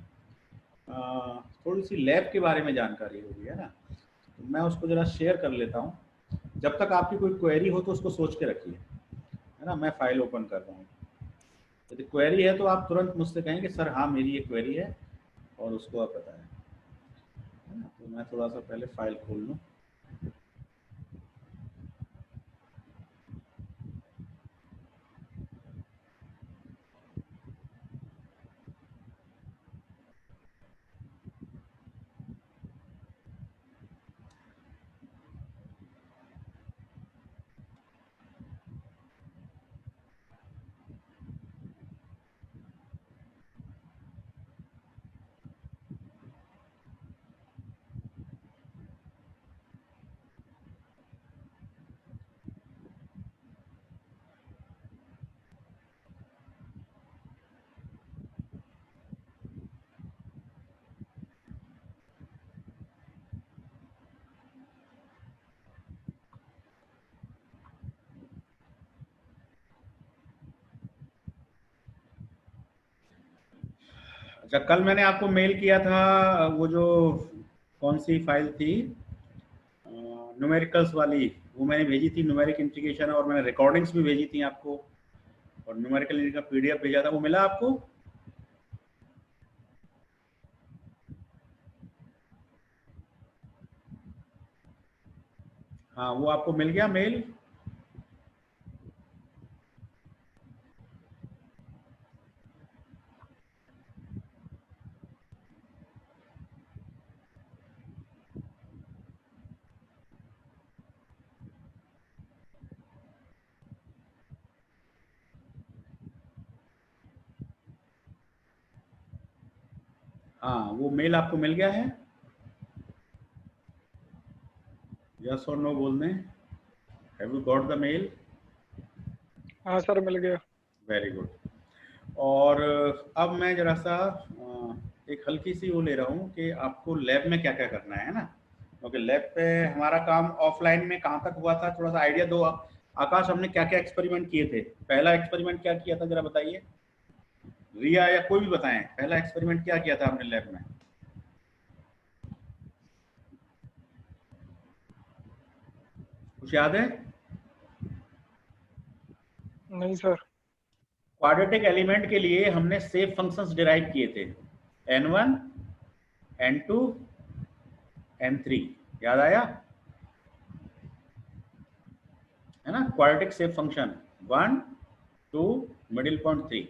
थोड़ी सी लैब के बारे में जानकारी होगी, है ना। तो मैं उसको जरा शेयर कर लेता हूँ। जब तक आपकी कोई क्वेरी हो तो उसको सोच के रखिए, है ना। मैं फाइल ओपन कर रहा हूँ। यदि क्वेरी है तो आप तुरंत मुझसे कहेंगे सर हाँ मेरी ये क्वेरी है, और उसको आप बताएं, है ना। तो मैं थोड़ा सा पहले फाइल खोल लूँ। अच्छा, कल मैंने आपको मेल किया था, वो जो कौन सी फाइल थी न्यूमेरिकल्स वाली, वो मैंने भेजी थी, न्यूमेरिक इंटीग्रेशन, और मैंने रिकॉर्डिंग्स भी भेजी थी आपको, और न्यूमेरिकल का पीडीएफ भेजा था। वो मिला आपको? हाँ, वो आपको मिल गया मेल? हाँ, वो मेल आपको मिल गया है? यस और नो बोल दें। Have you got the mail? हाँ सर मिल गया। Very good. और अब मैं जरा सा एक हल्की सी वो ले रहा हूँ कि आपको लैब में क्या क्या करना है ना, क्योंकि लैब पे हमारा काम ऑफलाइन में कहाँ तक हुआ था, थोड़ा सा आइडिया दो। आकाश, हमने क्या क्या एक्सपेरिमेंट किए थे? पहला एक्सपेरिमेंट क्या किया था जरा बताइए, रिया या कोई भी बताएं, पहला एक्सपेरिमेंट क्या किया था हमने लैब में? कुछ याद है? नहीं सर। क्वाड्रेटिक एलिमेंट के लिए हमने सेव फंक्शंस डिराइव किए थे, n1 n2 n3, याद आया है ना? Quadratic save function 1 2 middle point 3,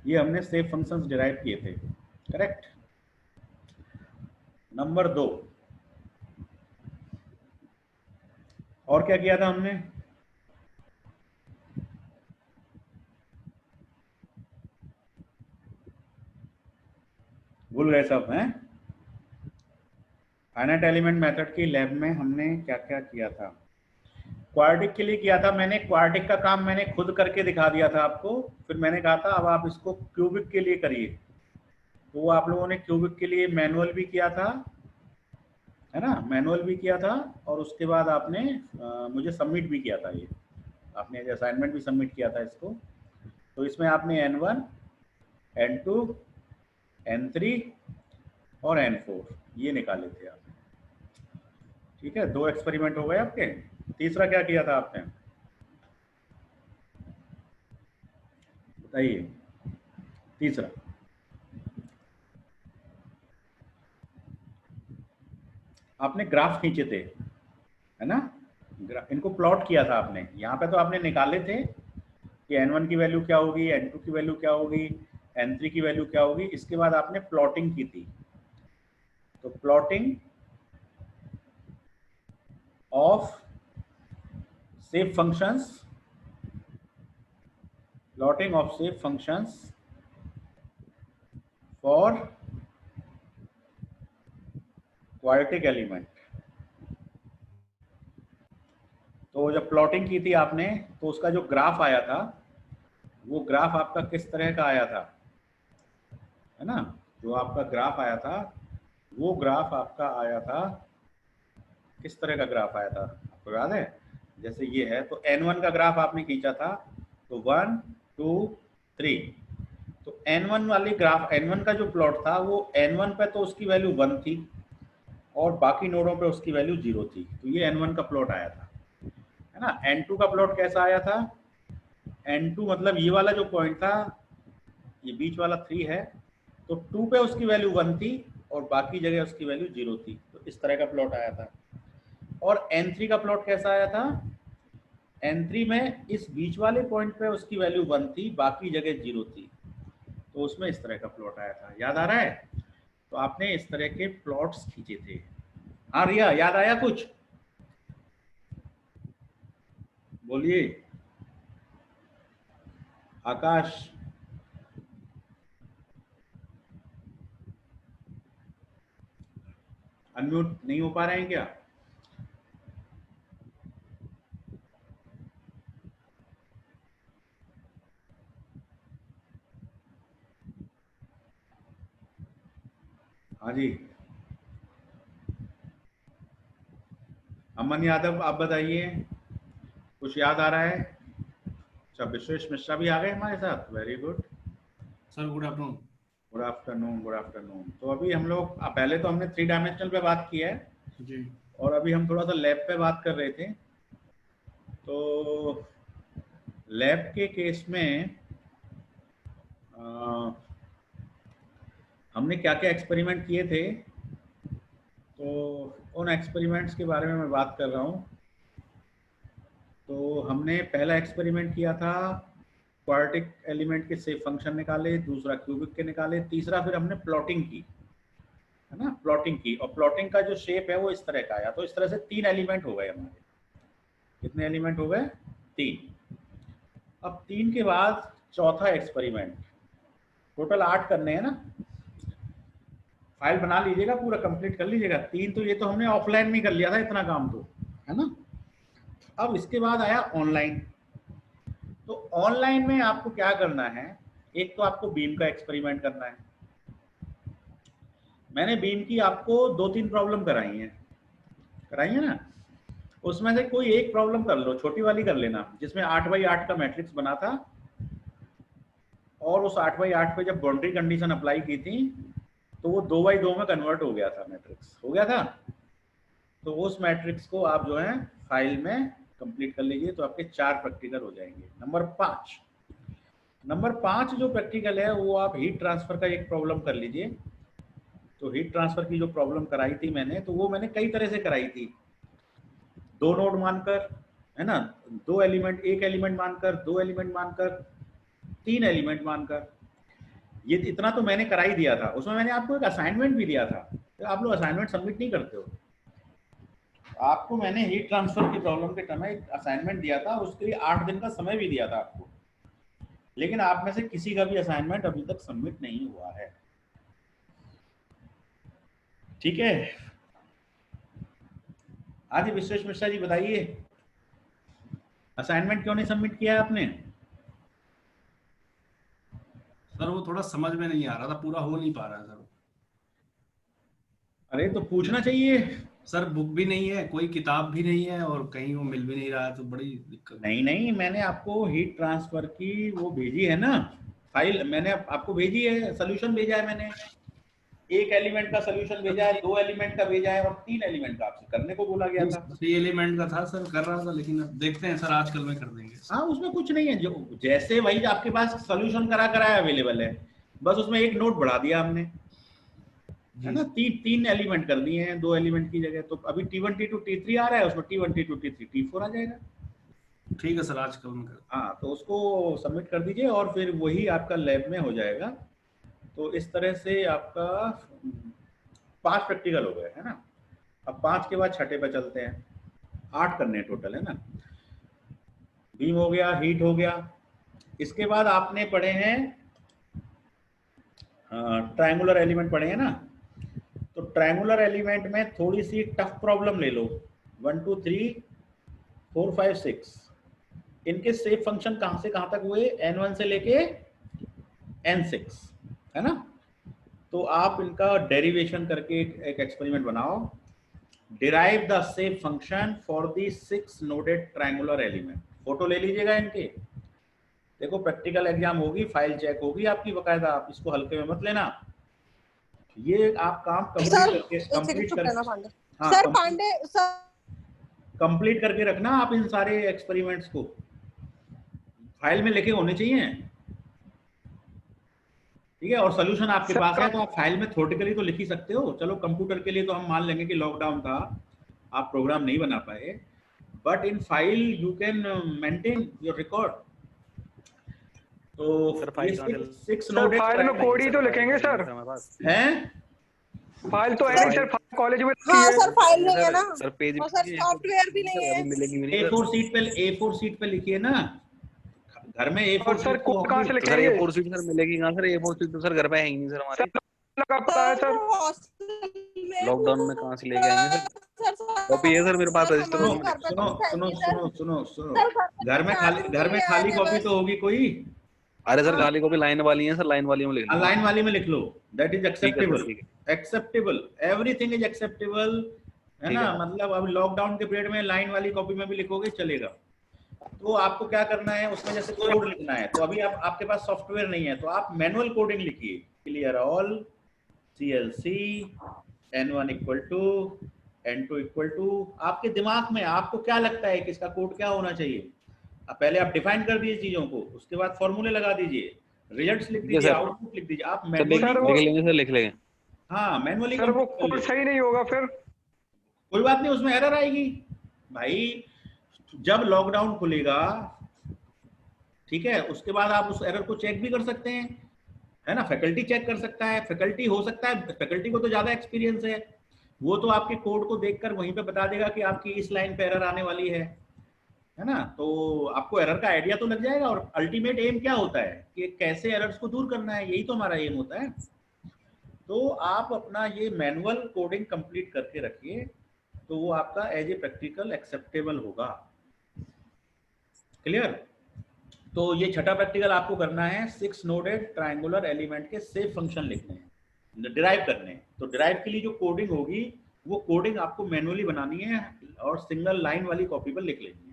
ये हमने सेव फंक्शंस डिराइव किए थे, करेक्ट? नंबर 2, और क्या किया था हमने? भूल गए सब हैं? फाइनाइट एलिमेंट मेथड की लैब में हमने क्या क्या किया था? क्वाड्रेटिक के लिए किया था मैंने, क्वाड्रेटिक का काम मैंने खुद करके दिखा दिया था आपको, फिर मैंने कहा था अब आप इसको क्यूबिक के लिए करिए, तो आप लोगों ने क्यूबिक के लिए मैनुअल भी किया था, है ना? मैनुअल भी किया था, और उसके बाद आपने मुझे सबमिट भी किया था, ये आपने असाइनमेंट भी सबमिट किया था इसको। तो इसमें आपने n1 n2 n3 और n4 ये निकाले थे आपने, ठीक है? 2 एक्सपेरिमेंट हो गए आपके। तीसरा क्या किया था आपने, बताइए? तीसरा आपने ग्राफ खींचे थे, है ना? इनको प्लॉट किया था आपने। यहाँ पे तो आपने निकाले थे कि n1 की वैल्यू क्या होगी, n2 की वैल्यू क्या होगी, n3 की वैल्यू क्या होगी, इसके बाद आपने प्लॉटिंग की थी। तो plotting of save functions, plotting of save functions for quadratic element. तो जब प्लॉटिंग की थी आपने, तो उसका जो ग्राफ आया था, वो ग्राफ आपका किस तरह का आया था, है ना? जो आपका ग्राफ आया था, वो ग्राफ आपका आया था, किस तरह का ग्राफ आया था आपको याद है? जैसे ये है, तो n1 का ग्राफ आपने खींचा था, तो 1 2 3, तो n1 वाली ग्राफ, n1 का जो प्लॉट था वो n1 पे तो उसकी वैल्यू 1 थी और बाकी नोडों पे उसकी वैल्यू 0 थी, तो ये n1 का प्लॉट आया था, है ना? n2 का प्लॉट कैसा आया था? n2 मतलब ये वाला जो पॉइंट था, ये बीच वाला 3 है, तो 2 पे उसकी वैल्यू 1 थी और बाकी जगह उसकी वैल्यू 0 थी, तो इस तरह का प्लॉट आया था। और n3 का प्लॉट कैसा आया था? n3 में इस बीच वाले पॉइंट पे उसकी वैल्यू 1 थी, बाकी जगह 0 थी, तो उसमें इस तरह का प्लॉट आया था, याद आ रहा है? तो आपने इस तरह के प्लॉट्स खींचे थे। हाँ रिया, याद आया कुछ? बोलिए। आकाश, अनम्यूट नहीं हो पा रहे हैं क्या? हाँ जी, अमन यादव आप बताइए, कुछ याद आ रहा है? अच्छा, विश्वेश मिश्रा भी आ गए हमारे साथ, very good. Sir good afternoon. Good afternoon, good afternoon. तो अभी हम लोग, पहले तो हमने 3 डायमेंशनल पे बात की है जी और अभी हम थोड़ा सा लैब पे बात कर रहे थे। तो लैब के केस में हमने क्या क्या एक्सपेरिमेंट किए थे, तो उन एक्सपेरिमेंट्स के बारे में मैं बात कर रहा हूँ। तो हमने पहला एक्सपेरिमेंट किया था, क्वाड्रेटिक एलिमेंट के शेप फंक्शन निकाले, दूसरा क्यूबिक के निकाले, तीसरा फिर हमने प्लॉटिंग की, है ना, प्लॉटिंग की। और प्लॉटिंग का जो शेप है वो इस तरह का आया। तो इस तरह से 3 एलिमेंट हो गए हमारे। कितने एलिमेंट हो गए? 3। अब 3 के बाद चौथा एक्सपेरिमेंट, टोटल 8 करने हैं ना। फाइल बना लीजिएगा, पूरा कंप्लीट कर लीजिएगा। 3 तो ये तो हमने ऑफलाइन में कर लिया था इतना काम, तो है ना। अब इसके बाद आया ऑनलाइन। तो ऑनलाइन में आपको क्या करना है, एक तो आपको बीम का एक्सपेरिमेंट करना है। मैंने बीम की आपको 2-3 प्रॉब्लम कराई है ना। उसमें से कोई एक प्रॉब्लम कर लो, छोटी वाली कर लेना, जिसमें 8x8 का मैट्रिक्स बना था। और उस 8x8 पे जब बाउंड्री कंडीशन अप्लाई की थी तो वो 2x2 में कन्वर्ट हो गया था, मैट्रिक्स हो गया था। तो उस मैट्रिक्स को आप जो है फाइल में कंप्लीट कर लीजिए, तो आपके 4 प्रैक्टिकल हो जाएंगे। नंबर 5 जो प्रैक्टिकल है वो आप हीट ट्रांसफर का एक प्रॉब्लम कर लीजिए। तो हीट ट्रांसफर की जो प्रॉब्लम कराई थी मैंने, तो वो मैंने कई तरह से कराई थी। 2 नोड मानकर, है ना, 2 एलिमेंट, 1 एलिमेंट मानकर, 2 एलिमेंट मानकर, 3 एलिमेंट मानकर। ये इतना तो मैंने करा ही दिया था। उसमें मैंने आपको एक असाइनमेंट भी दिया था। तो आप लोग असाइनमेंट सबमिट नहीं करते हो। आपको मैंने हीट ट्रांसफर की प्रॉब्लम के समय एक असाइनमेंट दिया था, उसके लिए 8 दिन का समय भी दिया था आपको। लेकिन आप में से किसी का भी असाइनमेंट अभी तक सबमिट नहीं हुआ है। ठीक है, आज विश्वेश मिश्रा जी बताइए, असाइनमेंट क्यों नहीं सबमिट किया आपने? सर वो थोड़ा समझ में नहीं आ रहा था, पूरा हो नहीं पा रहा है सर। अरे तो पूछना चाहिए। सर बुक भी नहीं है, कोई किताब भी नहीं है, और कहीं वो मिल भी नहीं रहा है, तो बड़ी दिक्कत। नहीं, मैंने आपको हीट ट्रांसफर की वो भेजी है ना फाइल, मैंने आपको भेजी है, सोल्यूशन भेजा है मैंने। 1 एलिमेंट का सोल्यूशन भेजा है, 2 एलिमेंट का भेजा है, और 3 एलिमेंट का आपसे करने को बोला गया था। 3 एलिमेंट का था सर, कर रहा था, लेकिन अब देखते हैं सर, आजकल में कर देंगे। हाँ, उसमें कुछ नहीं है, जो जैसे वही आपके पास सोल्यूशन कराया अवेलेबल है, बस उसमें एक नोट बढ़ा दिया हमने, है ना। 3 एलिमेंट कर दिए हैं 2 एलिमेंट की जगह। तो अभी T1 T2 T3 आ रहा है, उसमें T1 T2 T3 T4 आ जाएगा। ठीक है सर, आजकल में कर। हाँ, तो उसको सबमिट कर दीजिए और फिर वही आपका लैब में हो जाएगा। तो इस तरह से आपका 5 प्रैक्टिकल हो गए, है ना। अब 5 के बाद छठे पे चलते हैं। 8 करने टोटल, है ना। बीम हो गया, हीट हो गया। इसके बाद आपने पढ़े हैं ट्रायंगुलर एलिमेंट पढ़े हैं ना। तो ट्रायंगुलर एलिमेंट में थोड़ी सी टफ प्रॉब्लम ले लो। 1 2 3 4 5 6 इनके शेप फंक्शन कहां से कहां तक हुए, n1 से लेके n6, है ना। तो आप इनका डेरिवेशन करके एक एक्सपेरिमेंट बनाओ। Derive the shape function for the 6 nodded triangular element. Photo ले लीजिएगा इनके। देखो प्रैक्टिकल एग्जाम होगी, फाइल चेक होगी आपकी बकायदा, आप इसको हल्के में मत लेना। ये आप काम कंप्लीट करके रखना आप इन सारे एक्सपेरिमेंट्स को, फाइल में लिखे होने चाहिए, ठीक है। और सोल्यूशन आपके पास है तो आप फाइल में थ्योरेटिकली तो लिख ही सकते हो। चलो कंप्यूटर के लिए तो हम मान लेंगे कि लॉकडाउन था, आप प्रोग्राम नहीं बना पाए, but in file you can maintain your record. तो सिक्स नोडेड फाइल में कोड ही तो लिखेंगे सर, हैं? फाइल तो है नहीं सर, कॉलेज में हाँ सर, फाइल नहीं है ना सर, पेज और सर सॉफ्टवेयर भी नहीं है। मिलेगी भी नहीं। A4 सीट पे लिखिए ना, घर में A4 सर कोड कहाँ से सर लिखेंगे? A4 सीट सर मिलेगी कहाँ सर? A4 सीट तो सर घर पे है ही नहीं सर हमारे। लगा पता है सर, लॉकडाउन में कहाँ से लेके आएंगे सर? कॉपी है सर मेरे पास रजिस्टर। सुनो, घर में खाली कॉपी तो होगी कोई। अरे सर खाली कॉपी लाइन वाली है सर, लाइन वाली में लिख लो। लाइन वाली में लिख लो, that is acceptable, everything is acceptable, है ना। मतलब अब लॉकडाउन के पीरियड में लाइन वाली कॉपी में भी लिखोगे चलेगा। तो आपको क्या करना है, उसमें जैसे कोड लिखना है, तो अभी आपके पास सॉफ्टवेयर नहीं है तो आप मैनुअल कोडिंग लिखिए। Clear all CLC N1 equal to N2 equal to, आपके दिमाग में आपको क्या लगता है कि इसका कोड क्या होना चाहिए। पहले आप डिफाइन कर दीजिए चीजों को, उसके बाद फॉर्मूले लगा दीजिए, रिजल्ट्स लिख दीजिए, आउटपुट लिख दीजिए। आप मैनुअली लिख लेंगे। हाँ मैनुअली सर वो कोड सही नहीं होगा फिर। कोई बात नहीं, उसमें एरर आएगी भाई। जब लॉकडाउन खुलेगा, ठीक है, उसके बाद आप उस एरर को चेक भी कर सकते हैं, है ना। फैकल्टी चेक कर सकता है, फैकल्टी हो सकता है, फैकल्टी को तो ज्यादा एक्सपीरियंस है, वो तो आपके कोड को देखकर वहीं पे बता देगा कि आपकी इस लाइन पे एरर आने वाली है ना। तो आपको एरर का आइडिया तो लग जाएगा। और अल्टीमेट एम क्या होता है कि कैसे एरर्स को दूर करना है, यही तो हमारा एम होता है। तो आप अपना ये मैनुअल कोडिंग कंप्लीट करके रखिए, तो वो आपका एज ए प्रैक्टिकल एक्सेप्टेबल होगा। क्लियर। तो ये छठा प्रैक्टिकल आपको करना है, 6 नोडेड ट्रायंगुलर एलिमेंट के सेफ फंक्शन लिखने हैं, डिराइव करने हैं। तो डिराइव के लिए जो कोडिंग होगी, वो कोडिंग आपको मैनुअली बनानी है और सिंगल लाइन वाली कॉपी पर लिख लेनी है।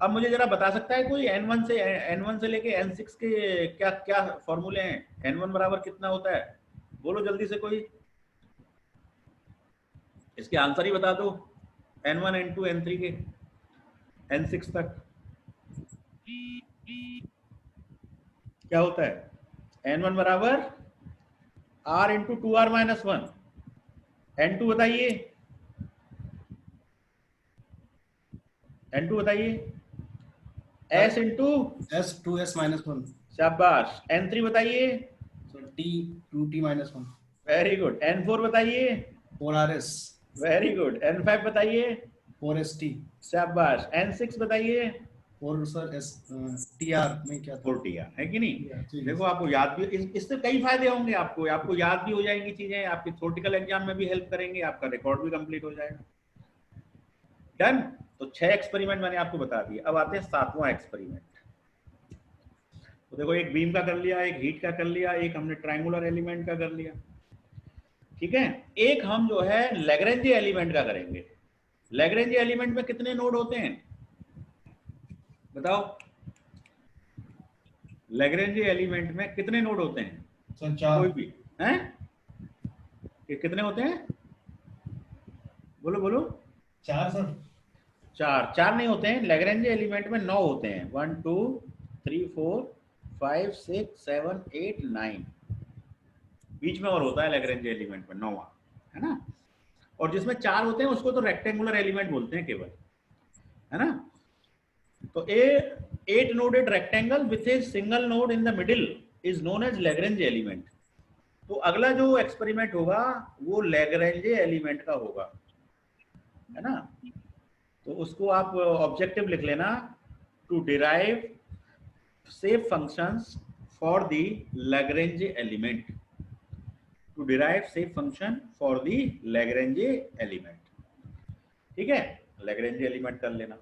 अब मुझे जरा बता सकता है कोई N1 से लेके N6 के क्या क्या फॉर्मूले हैं? N1 बराबर कितना होता है, बोलो जल्दी से कोई, इसके आंसर ही बता दो। N1 N2 N3 के N6 तक क्या होता है? N1 बराबर R into 2R minus 1। N2 बताइए, N2 बताइए। S into S 2S minus 1, शाबाश। N3 बताइए। so T 2T minus 1, very good. N4 बताइए। 4RS, very good. N5 बताइए। 4ST, शाबाश। N6 बताइए। 4 सर S TR में क्या था? 4TR है कि नहीं? ठीक है। देखो आपको याद भी, इससे कई फायदे होंगे आपको याद भी हो जाएंगी चीजें, आपके थ्योरेटिकल एग्जाम में भी हेल्प करेंगे, आपका रिकॉर्ड भी कंप्लीट हो जाएगा। डन। तो 6 एक्सपेरिमेंट मैंने आपको बता दिए। अब आते हैं 7वां एक्सपेरिमेंट। तो देखो, एक बीम का कर लिया, एक हीट का कर लिया, एक हमने ट्रायंगुलर एलिमेंट का कर लिया, ठीक है। एक हम जो है लैग्रेंज एलिमेंट का करेंगे। लैग्रेंज एलिमेंट में कितने नोड होते हैं बताओ? लैग्रेंज एलिमेंट में कितने नोड होते हैं? सर 4, कोई भी हैं? ये कितने होते हैं, बोलो बोलो। 4 सर। 4 नहीं होते हैं। लैग्रेंज एलिमेंट में 9 होते हैं। 1 2 3 4 5 6 7 8 9, बीच में और होता है लैग्रेंज एलिमेंट में 9वां, है ना। और जिसमें 4 होते हैं उसको तो रेक्टेंगुलर एलिमेंट बोलते हैं केवल, है ना। तो a 8 noded rectangle with a single node in the middle is known as Lagrange element. तो अगला जो एक्सपेरिमेंट होगा वो लैग्रेंज एलिमेंट का होगा, है ना। तो उसको आप ऑब्जेक्टिव लिख लेना, to derive shape functions for the Lagrange element. To derive shape function for the Lagrange element, ठीक है। लैग्रेंज एलिमेंट कर लेना,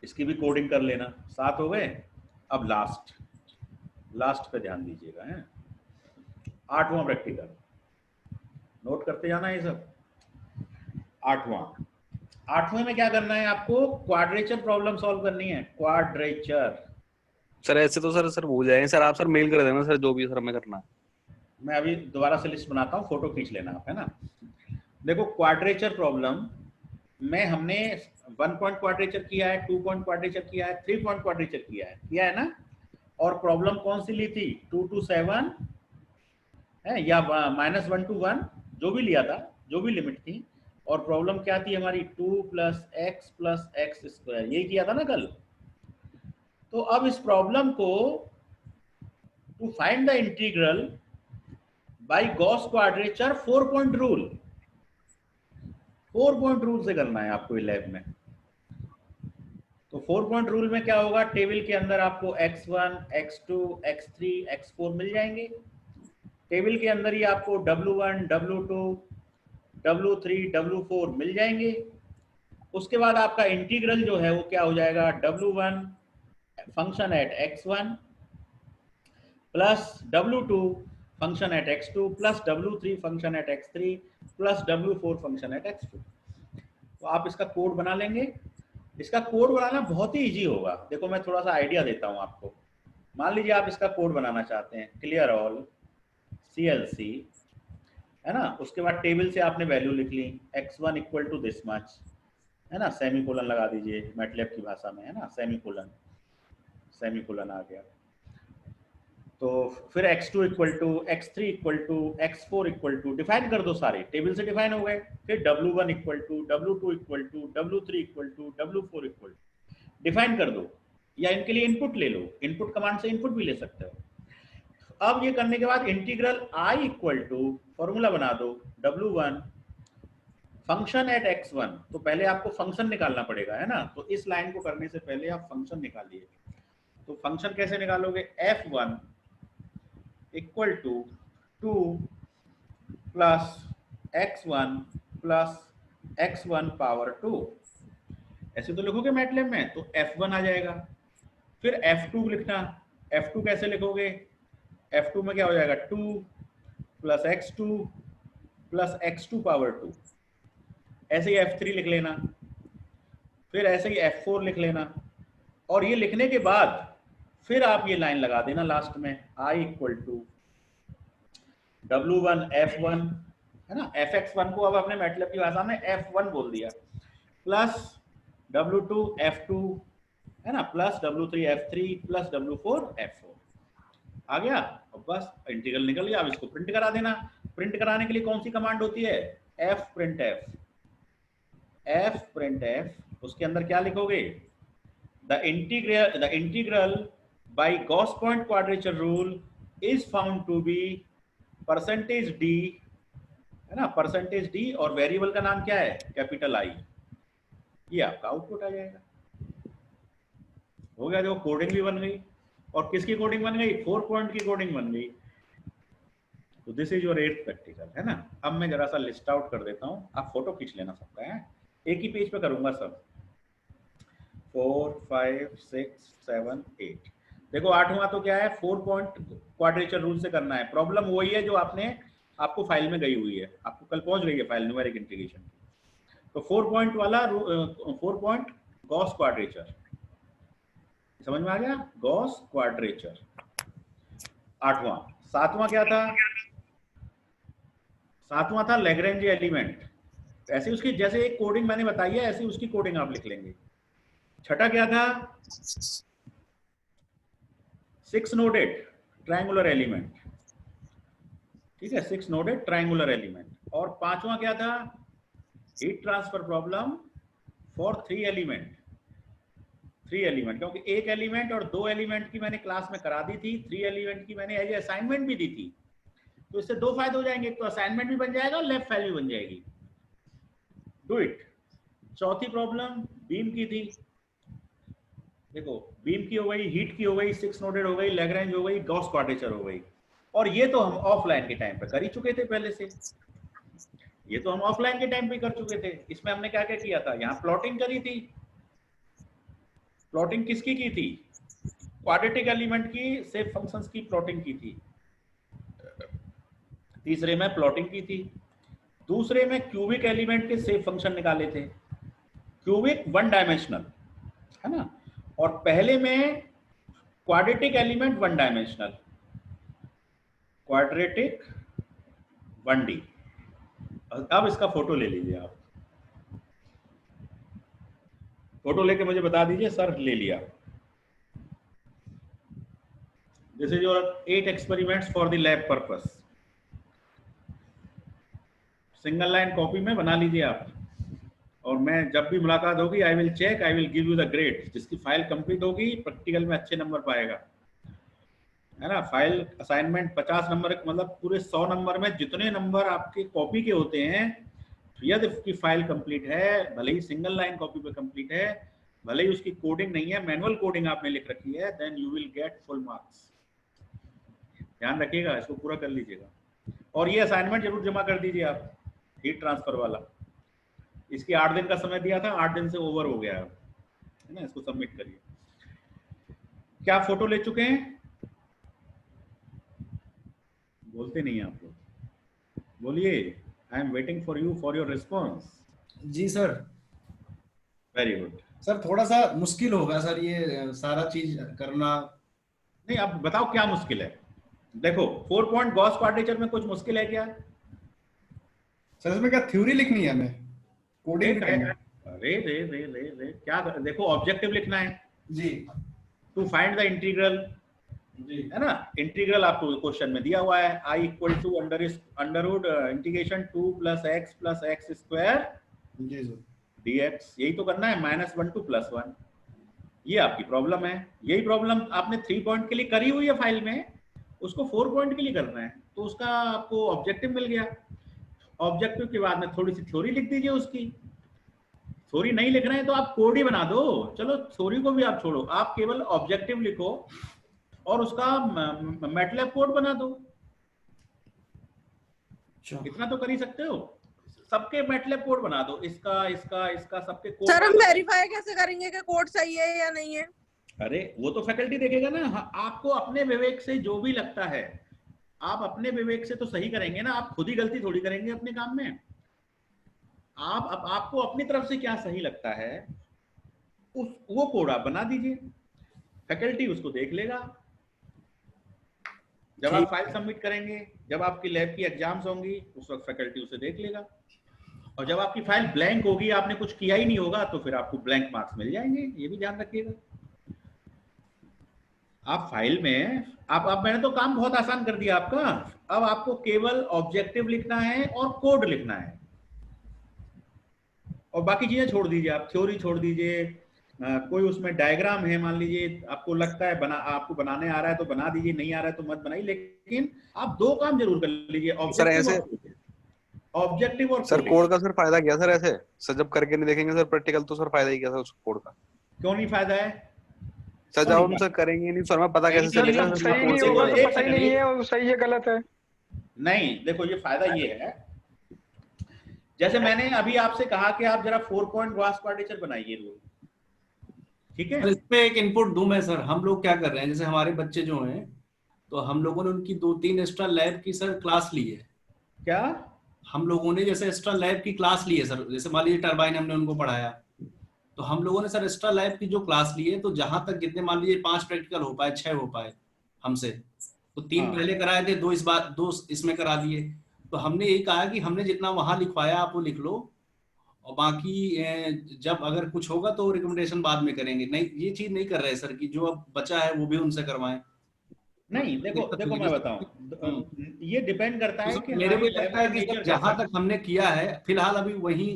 इसकी भी कोडिंग कर लेना। 7 हो गए। अब लास्ट पे ध्यान दीजिएगा, है 8वां प्रैक्टिकल, नोट करते जाना ये सब। 8वें में क्या करना है आपको? क्वाड्रेचर प्रॉब्लम सॉल्व करनी है। क्वाड्रेचर। सर ऐसे तो सर भूल जाएंगे सर, आप सर मेल कर देना सर, जो भी सर हमें करना है। मैं अभी दोबारा से लिस्ट बनाता हूँ, फोटो खींच लेना आप, है ना। देखो, क्वाड्रेचर प्रॉब्लम में हमने 1 पॉइंट क्वाड्रेचर किया है, 2 पॉइंट क्वाड्रेचर किया है, 3 पॉइंट क्वाड्रेचर किया है ना। और प्रॉब्लम कौन सी ली थी? 2 to 7 है या -1 to 1, जो भी लिया था, जो भी लिमिट थी। और प्रॉब्लम क्या थी हमारी? 2 + x + x², यही किया था ना कल। तो अब इस प्रॉब्लम को to find the integral by Gauss quadrature 4 point rule, 4 point rule से करना है आपको लैब में। तो 4 पॉइंट रूल में क्या होगा? टेबल के अंदर आपको x1 x2 x3 x4 मिल जाएंगे। टेबल के अंदर ही आपको W1 W2 W3 W4 मिल जाएंगे। उसके बाद आपका इंटीग्रल जो है वो क्या हो जाएगा? W1 function at x1 plus W2 function at x2 plus W3 function at x3 plus W4 function at x4। तो आप इसका कोड बना लेंगे। इसका कोड बनाना बहुत ही इजी होगा। देखो, मैं थोड़ा सा आइडिया देता हूं आपको। मान लीजिए आप इसका कोड बनाना चाहते हैं, क्लियर ऑल CLC, है ना। उसके बाद टेबल से आपने वैल्यू लिख ली, x1 equal to this much, है ना। सेमीकोलन लगा दीजिए मैटलैब की भाषा में, है ना। सेमीकोलन आ गया। तो फिर x2 equal to x3 equal to x4 equal to define कर दो, सारे टेबल से डिफाइन हो गए। फिर w1 equal to w2 equal to w3 equal to w4 equal define कर दो, या इनके लिए इनपुट ले लो, इनपुट कमांड से इनपुट भी ले सकते हो। अब ये करने के बाद integral i equal to formula बना दो w1 फंक्शन एट x1, तो पहले आपको फंक्शन निकालना पड़ेगा, है ना। तो इस लाइन को करने से पहले आप फंक्शन निकालिए। तो फंक्शन कैसे निकालोगे, f1 equal to 2 plus x1 plus x1 power 2, ऐसे तो लिखोगे मैटलैब में, तो f1 आ जाएगा। फिर f2 लिखना, f2 कैसे लिखोगे, f2 में क्या हो जाएगा 2 plus x2 plus x2 power 2, ऐसे ही f3 लिख लेना, फिर ऐसे ही f4 लिख लेना। और ये लिखने के बाद फिर आप ये लाइन लगा देना लास्ट में, i equal to w1 f1, है ना, fx1 को अब अपने मैटलैब की भाषा में f1 बोल दिया, प्लस w2 f2, है ना, plus w3 f3 plus w4 f4 आ गया। अब बस इंटीग्रल निकल गया। अब इसको प्रिंट करा देना। प्रिंट कराने के लिए कौन सी कमांड होती है, f print f, उसके अंदर क्या लिखोगे, the integral by Gauss point quadrature rule is found to be percentage d, है ना, परसेंटेज d, और वेरिएबल का नाम क्या है, कैपिटल I। ये आपका आउटपुट आ जाएगा। हो गया, देखो कोडिंग भी बन गई। और किसकी कोडिंग बन गई, 4 पॉइंट की कोडिंग बन गई। तो this is your 8th practical, है ना। अब मैं जरा सा लिस्ट आउट कर देता हूँ, आप फोटो खींच लेना सबका, है, एक ही पेज पे करूंगा सब। 4 5 6 7 8, देखो 8वां तो क्या है, 4 पॉइंट क्वाड्रेचर रूल से करना है। प्रॉब्लम वही है जो आपको फाइल में गई हुई है, आपको कल पहुंच गई है फाइल न्यूमेरिक इंटीग्रेशन की। तो 4 पॉइंट वाला 4 पॉइंट गॉस क्वाड्रेचर, समझ में आ गया, गॉस क्वाड्रेचर 8वां। 7वां क्या था, 7वां था लैग्रेंज एलिमेंट। ऐसे उसकी जैसे एक कोडिंग मैंने बताई है, ऐसे उसकी कोडिंग आप लिख लेंगे। 6ठा क्या था, 6 नोडेड ट्रायंगुलर एलिमेंट, ठीक है, 6 नोडेड ट्रायंगुलर एलिमेंट। और 5वां क्या था, heat transfer problem for 3 element, क्योंकि एक एलिमेंट और 2 एलिमेंट की मैंने क्लास में करा दी थी, 3 एलिमेंट की मैंने एज असाइनमेंट भी दी थी। तो इससे 2 फायदे हो जाएंगे, एक तो असाइनमेंट भी बन जाएगा और लेफ्ट फाइल भी बन जाएगी। Do it. 4थी प्रॉब्लम बीम की थी, देखो बीम की हो गई, हीट की हो गई, 6 नोडेड हो गई, लैग्रेंज हो गई, गॉस क्वाड्रेचर हो गई। और ये तो हम ऑफलाइन के टाइम पे कर ही चुके थे पहले से, ये तो हम ऑफलाइन के टाइम पे कर चुके थे। इसमें हमने क्या क्या किया था, यहाँ प्लॉटिंग करी थी। प्लॉटिंग किसकी की थी, क्वाड्रेटिक एलिमेंट की शेप फंक्शंस की प्लॉटिंग की थी। तीसरे में प्लॉटिंग की थी। दूसरे में क्यूबिक एलिमेंट के शेप फंक्शन निकाले थे, क्यूबिक 1 डायमेंशनल, है ना। और पहले में quadratic element 1 dimensional, quadratic 1D। अब इसका फोटो ले लीजिए आप, फोटो लेके मुझे बता दीजिए सर ले लिया। This is your 8 experiments for the lab purpose. Single line copy में बना लीजिए आप, और मैं जब भी मुलाकात होगी I will check, I will give you the grade. जिसकी फाइल कंप्लीट होगी प्रैक्टिकल में अच्छे नंबर पाएगा, है ना। फाइल असाइनमेंट 50 नंबर, मतलब पूरे 100 नंबर में जितने नंबर आपके कॉपी के होते हैं, यदि उसकी फाइल कंप्लीट है, भले ही सिंगल लाइन कॉपी पे कंप्लीट है, भले ही उसकी कोडिंग नहीं है, मैनुअल कोडिंग आपने लिख रखी है, then you will get full marks. ध्यान रखिएगा, इसको पूरा कर लीजिएगा। और ये असाइनमेंट जरूर जमा कर दीजिए आप, हीट ट्रांसफर वाला। इसकी 8 दिन का समय दिया था, 8 दिन से ओवर हो गया है ना। इसको सबमिट करिए। क्या फोटो ले चुके हैं, बोलते नहीं है आप लोग, बोलिए। I am waiting for you for your response. जी सर। वेरी गुड सर, थोड़ा सा मुश्किल होगा सर ये सारा चीज करना। नहीं, अब बताओ क्या मुश्किल है। देखो 4 पॉइंट गॉस क्वाड्रेचर में कुछ मुश्किल है क्या सर? इसमें क्या थ्योरी लिखनी है हमें, कोडिंग करनी है? अरे रे रे रे रे क्या, देखो ऑब्जेक्टिव लिखना है जी। टू फाइंड द इंटीग्रल है ना। इंटीग्रल आपको क्वेश्चन में दिया हुआ है, i equal to under root integration 2 plus X square जी सर। dx, यही तो करना है, -1 to +1। ये आपकी प्रॉब्लम है। यही प्रॉब्लम आपने 3 पॉइंट के लिए करी हुई है फाइल में, उसको 4 पॉइंट के लिए करना है, तो उसका आपको ऑब्जेक्टिव मिल गया। ऑब्जेक्टिव के बाद में थोड़ी सी थ्योरी लिख दीजिए उसकी। थ्योरी नहीं लिख रहे हैं तो आप कोड ही बना दो, चलो थ्योरी को भी आप छोड़ो, आप केवल ऑब्जेक्टिव लिखो और उसका मैटलैब कोड बना दो। इतना तो कर ही सकते हो, सबके मैटलैब कोड बना दो, इसका इसका इसका सबके कोड। सर हम वेरीफाई कैसे करेंगे कि कोड सही है या नहीं है? अरे वो तो फैकल्टी देखेगा ना। आपको अपने विवेक से जो भी लगता है, आप अपने विवेक से तो सही करेंगे ना, आप खुद ही गलती थोड़ी करेंगे अपने काम में। आपको अपनी तरफ से क्या सही लगता है वो कोड आप बना दीजिए, फैकल्टी उसको देख लेगा। जब आप फाइल सबमिट करेंगे, जब आपकी लैब की एग्जाम्स होंगी, उस वक्त फैकल्टी उसे देख लेगा। और जब आपकी फाइल ब्लैंक होगी, आपने कुछ किया ही नहीं होगा, तो फिर आपको ब्लैंक मार्क्स मिल जाएंगे, ये भी ध्यान रखिएगा। आप फाइल में आप मैंने तो काम बहुत आसान कर दिया आपका। अब आपको केवल ऑब्जेक्टिव लिखना है और कोड लिखना है, और बाकी चीजें छोड़ दीजिए, आप थ्योरी छोड़ दीजिए। कोई उसमें डायग्राम है, मान लीजिए आपको लगता है आपको बनाने आ रहा है तो बना दीजिए, नहीं आ रहा है तो मत बनाइए, लेकिन आप 2 काम जरूर कर लीजिए, ऑब्जेक्टिव और सर कोड का सर फायदा क्या सर? ऐसे सर जब करके नहीं देखेंगे सर प्रैक्टिकल, तो सर फायदा ही क्या सर उस कोड का? क्यों नहीं फायदा है सर? जब हम सर करेंगे नहीं सर, हमें पता कैसे चलेगा? सही नहीं होगा तो पता ही नहीं है वो सही है गलत है। नहीं देखो, ये फायदा ये है, जैसे मैंने अभी आपसे कहा कि आप जरा 4 पॉइंट ग्रास क्वाड्रेचर बनाइए रोज, ठीक है? इस पे एक इनपुट दूं मैं सर, हम लोग क्या कर रहे हैं, जैसे हमारे बच्चे जो हैं, तो हम लोगों ने उनकी 2-3 एक्स्ट्रा लैब की सर क्लास ली है। क्या हम लोगों ने जैसे एक्स्ट्रा लैब की क्लास ली है सर, जैसे मान लीजिए टरबाइन हमने उनको पढ़ाया, तो हम लोगों ने सर एक्स्ट्रा लैब की जो क्लास ली है, तो जहां तक जितने मान लीजिए 5 प्रैक्टिकल हो पाए, 6 हो पाए हमसे, तो 3 पहले कराए थे, 2 इसमें करा दिए। तो हमने यही कहा कि हमने जितना वहां लिखवाया आप वो लिख लो, और बाकी जब अगर कुछ होगा तो रिकमेंडेशन बाद में करेंगे। नहीं, ये चीज नहीं कर रहे सर कि जो अब बचा है वो भी उनसे करवाएं। नहीं, देखो मैं बताऊं, ये डिपेंड करता है कि मेरे को लगता है कि जहां तक हमने किया है फिलहाल अभी वही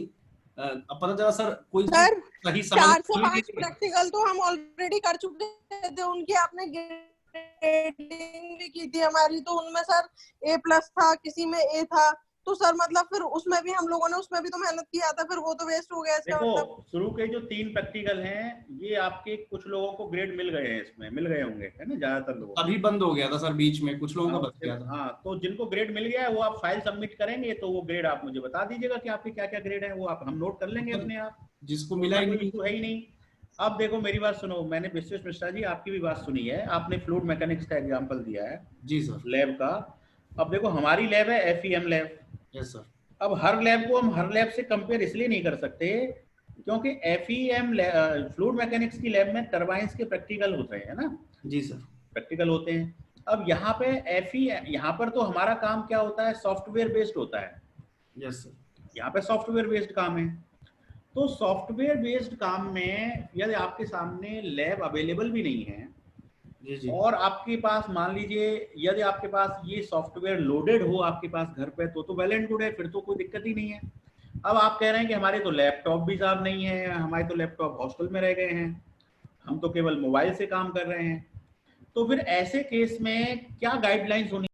अब पता चला सर कोई सर सही 4 से 5 प्रैक्टिकल तो हम ऑलरेडी कर चुके थे, उनकी आपने ग्रेडिंग भी की थी हमारी, तो उनमें सर A+ था, किसी में A था, तो सर मतलब फिर उसमें भी हम लोगों ने उसमें भी तो मेहनत किया था, फिर वो तो वेस्ट हो गया। देखो शुरू के जो 3 प्रैक्टिकल हैं, ये आपके कुछ लोगों को ग्रेड मिल गए हैं, इसमें मिल गए होंगे, है ना, ज्यादातर लोगों अभी बंद हो गया था सर बीच में, कुछ लोगों का बच गया था। हाँ, तो जिनको ग्रेड मिल गया है वो आप फाइल सबमिट करेंगे, तो वो ग्रेड आप मुझे बता दीजिएगा कि आपके क्या क्या ग्रेड है, वो आप हम नोट कर लेंगे अपने आप, जिसको मिला ही नहीं है ही नहीं। अब देखो मेरी बात सुनो, मैंने विश्वेश मिश्रा जी आपकी भी बात सुनी है, आपने फ्लूइड मैकेनिक्स का एग्जांपल दिया है जी सर लैब का। अब देखो हमारी लैब है FEM लैब। Yes sir. अब हर लैब को हम हर लैब से कंपेयर इसलिए नहीं कर सकते क्योंकि FEM फ्लूइड मैकेनिक्स की लैब में टरबाइंस के प्रैक्टिकल होते हैं ना, जी सर, प्रैक्टिकल होते हैं। अब यहाँ पे यहाँ पर तो हमारा काम क्या होता है, सॉफ्टवेयर बेस्ड होता है। यस सर, यहाँ पे सॉफ्टवेयर बेस्ड काम है, तो सॉफ्टवेयर बेस्ड काम में यदि आपके सामने लैब अवेलेबल भी नहीं है जी जी, और आपके पास मान लीजिए यदि आपके पास ये सॉफ्टवेयर लोडेड हो आपके पास घर पे, तो वेल एंड गुड है, फिर तो कोई दिक्कत ही नहीं है। अब आप कह रहे हैं कि हमारे तो लैपटॉप भी साहब नहीं है, हमारे तो लैपटॉप हॉस्टल में रह गए हैं, हम तो केवल मोबाइल से काम कर रहे हैं, तो फिर ऐसे केस में क्या गाइडलाइंस होनी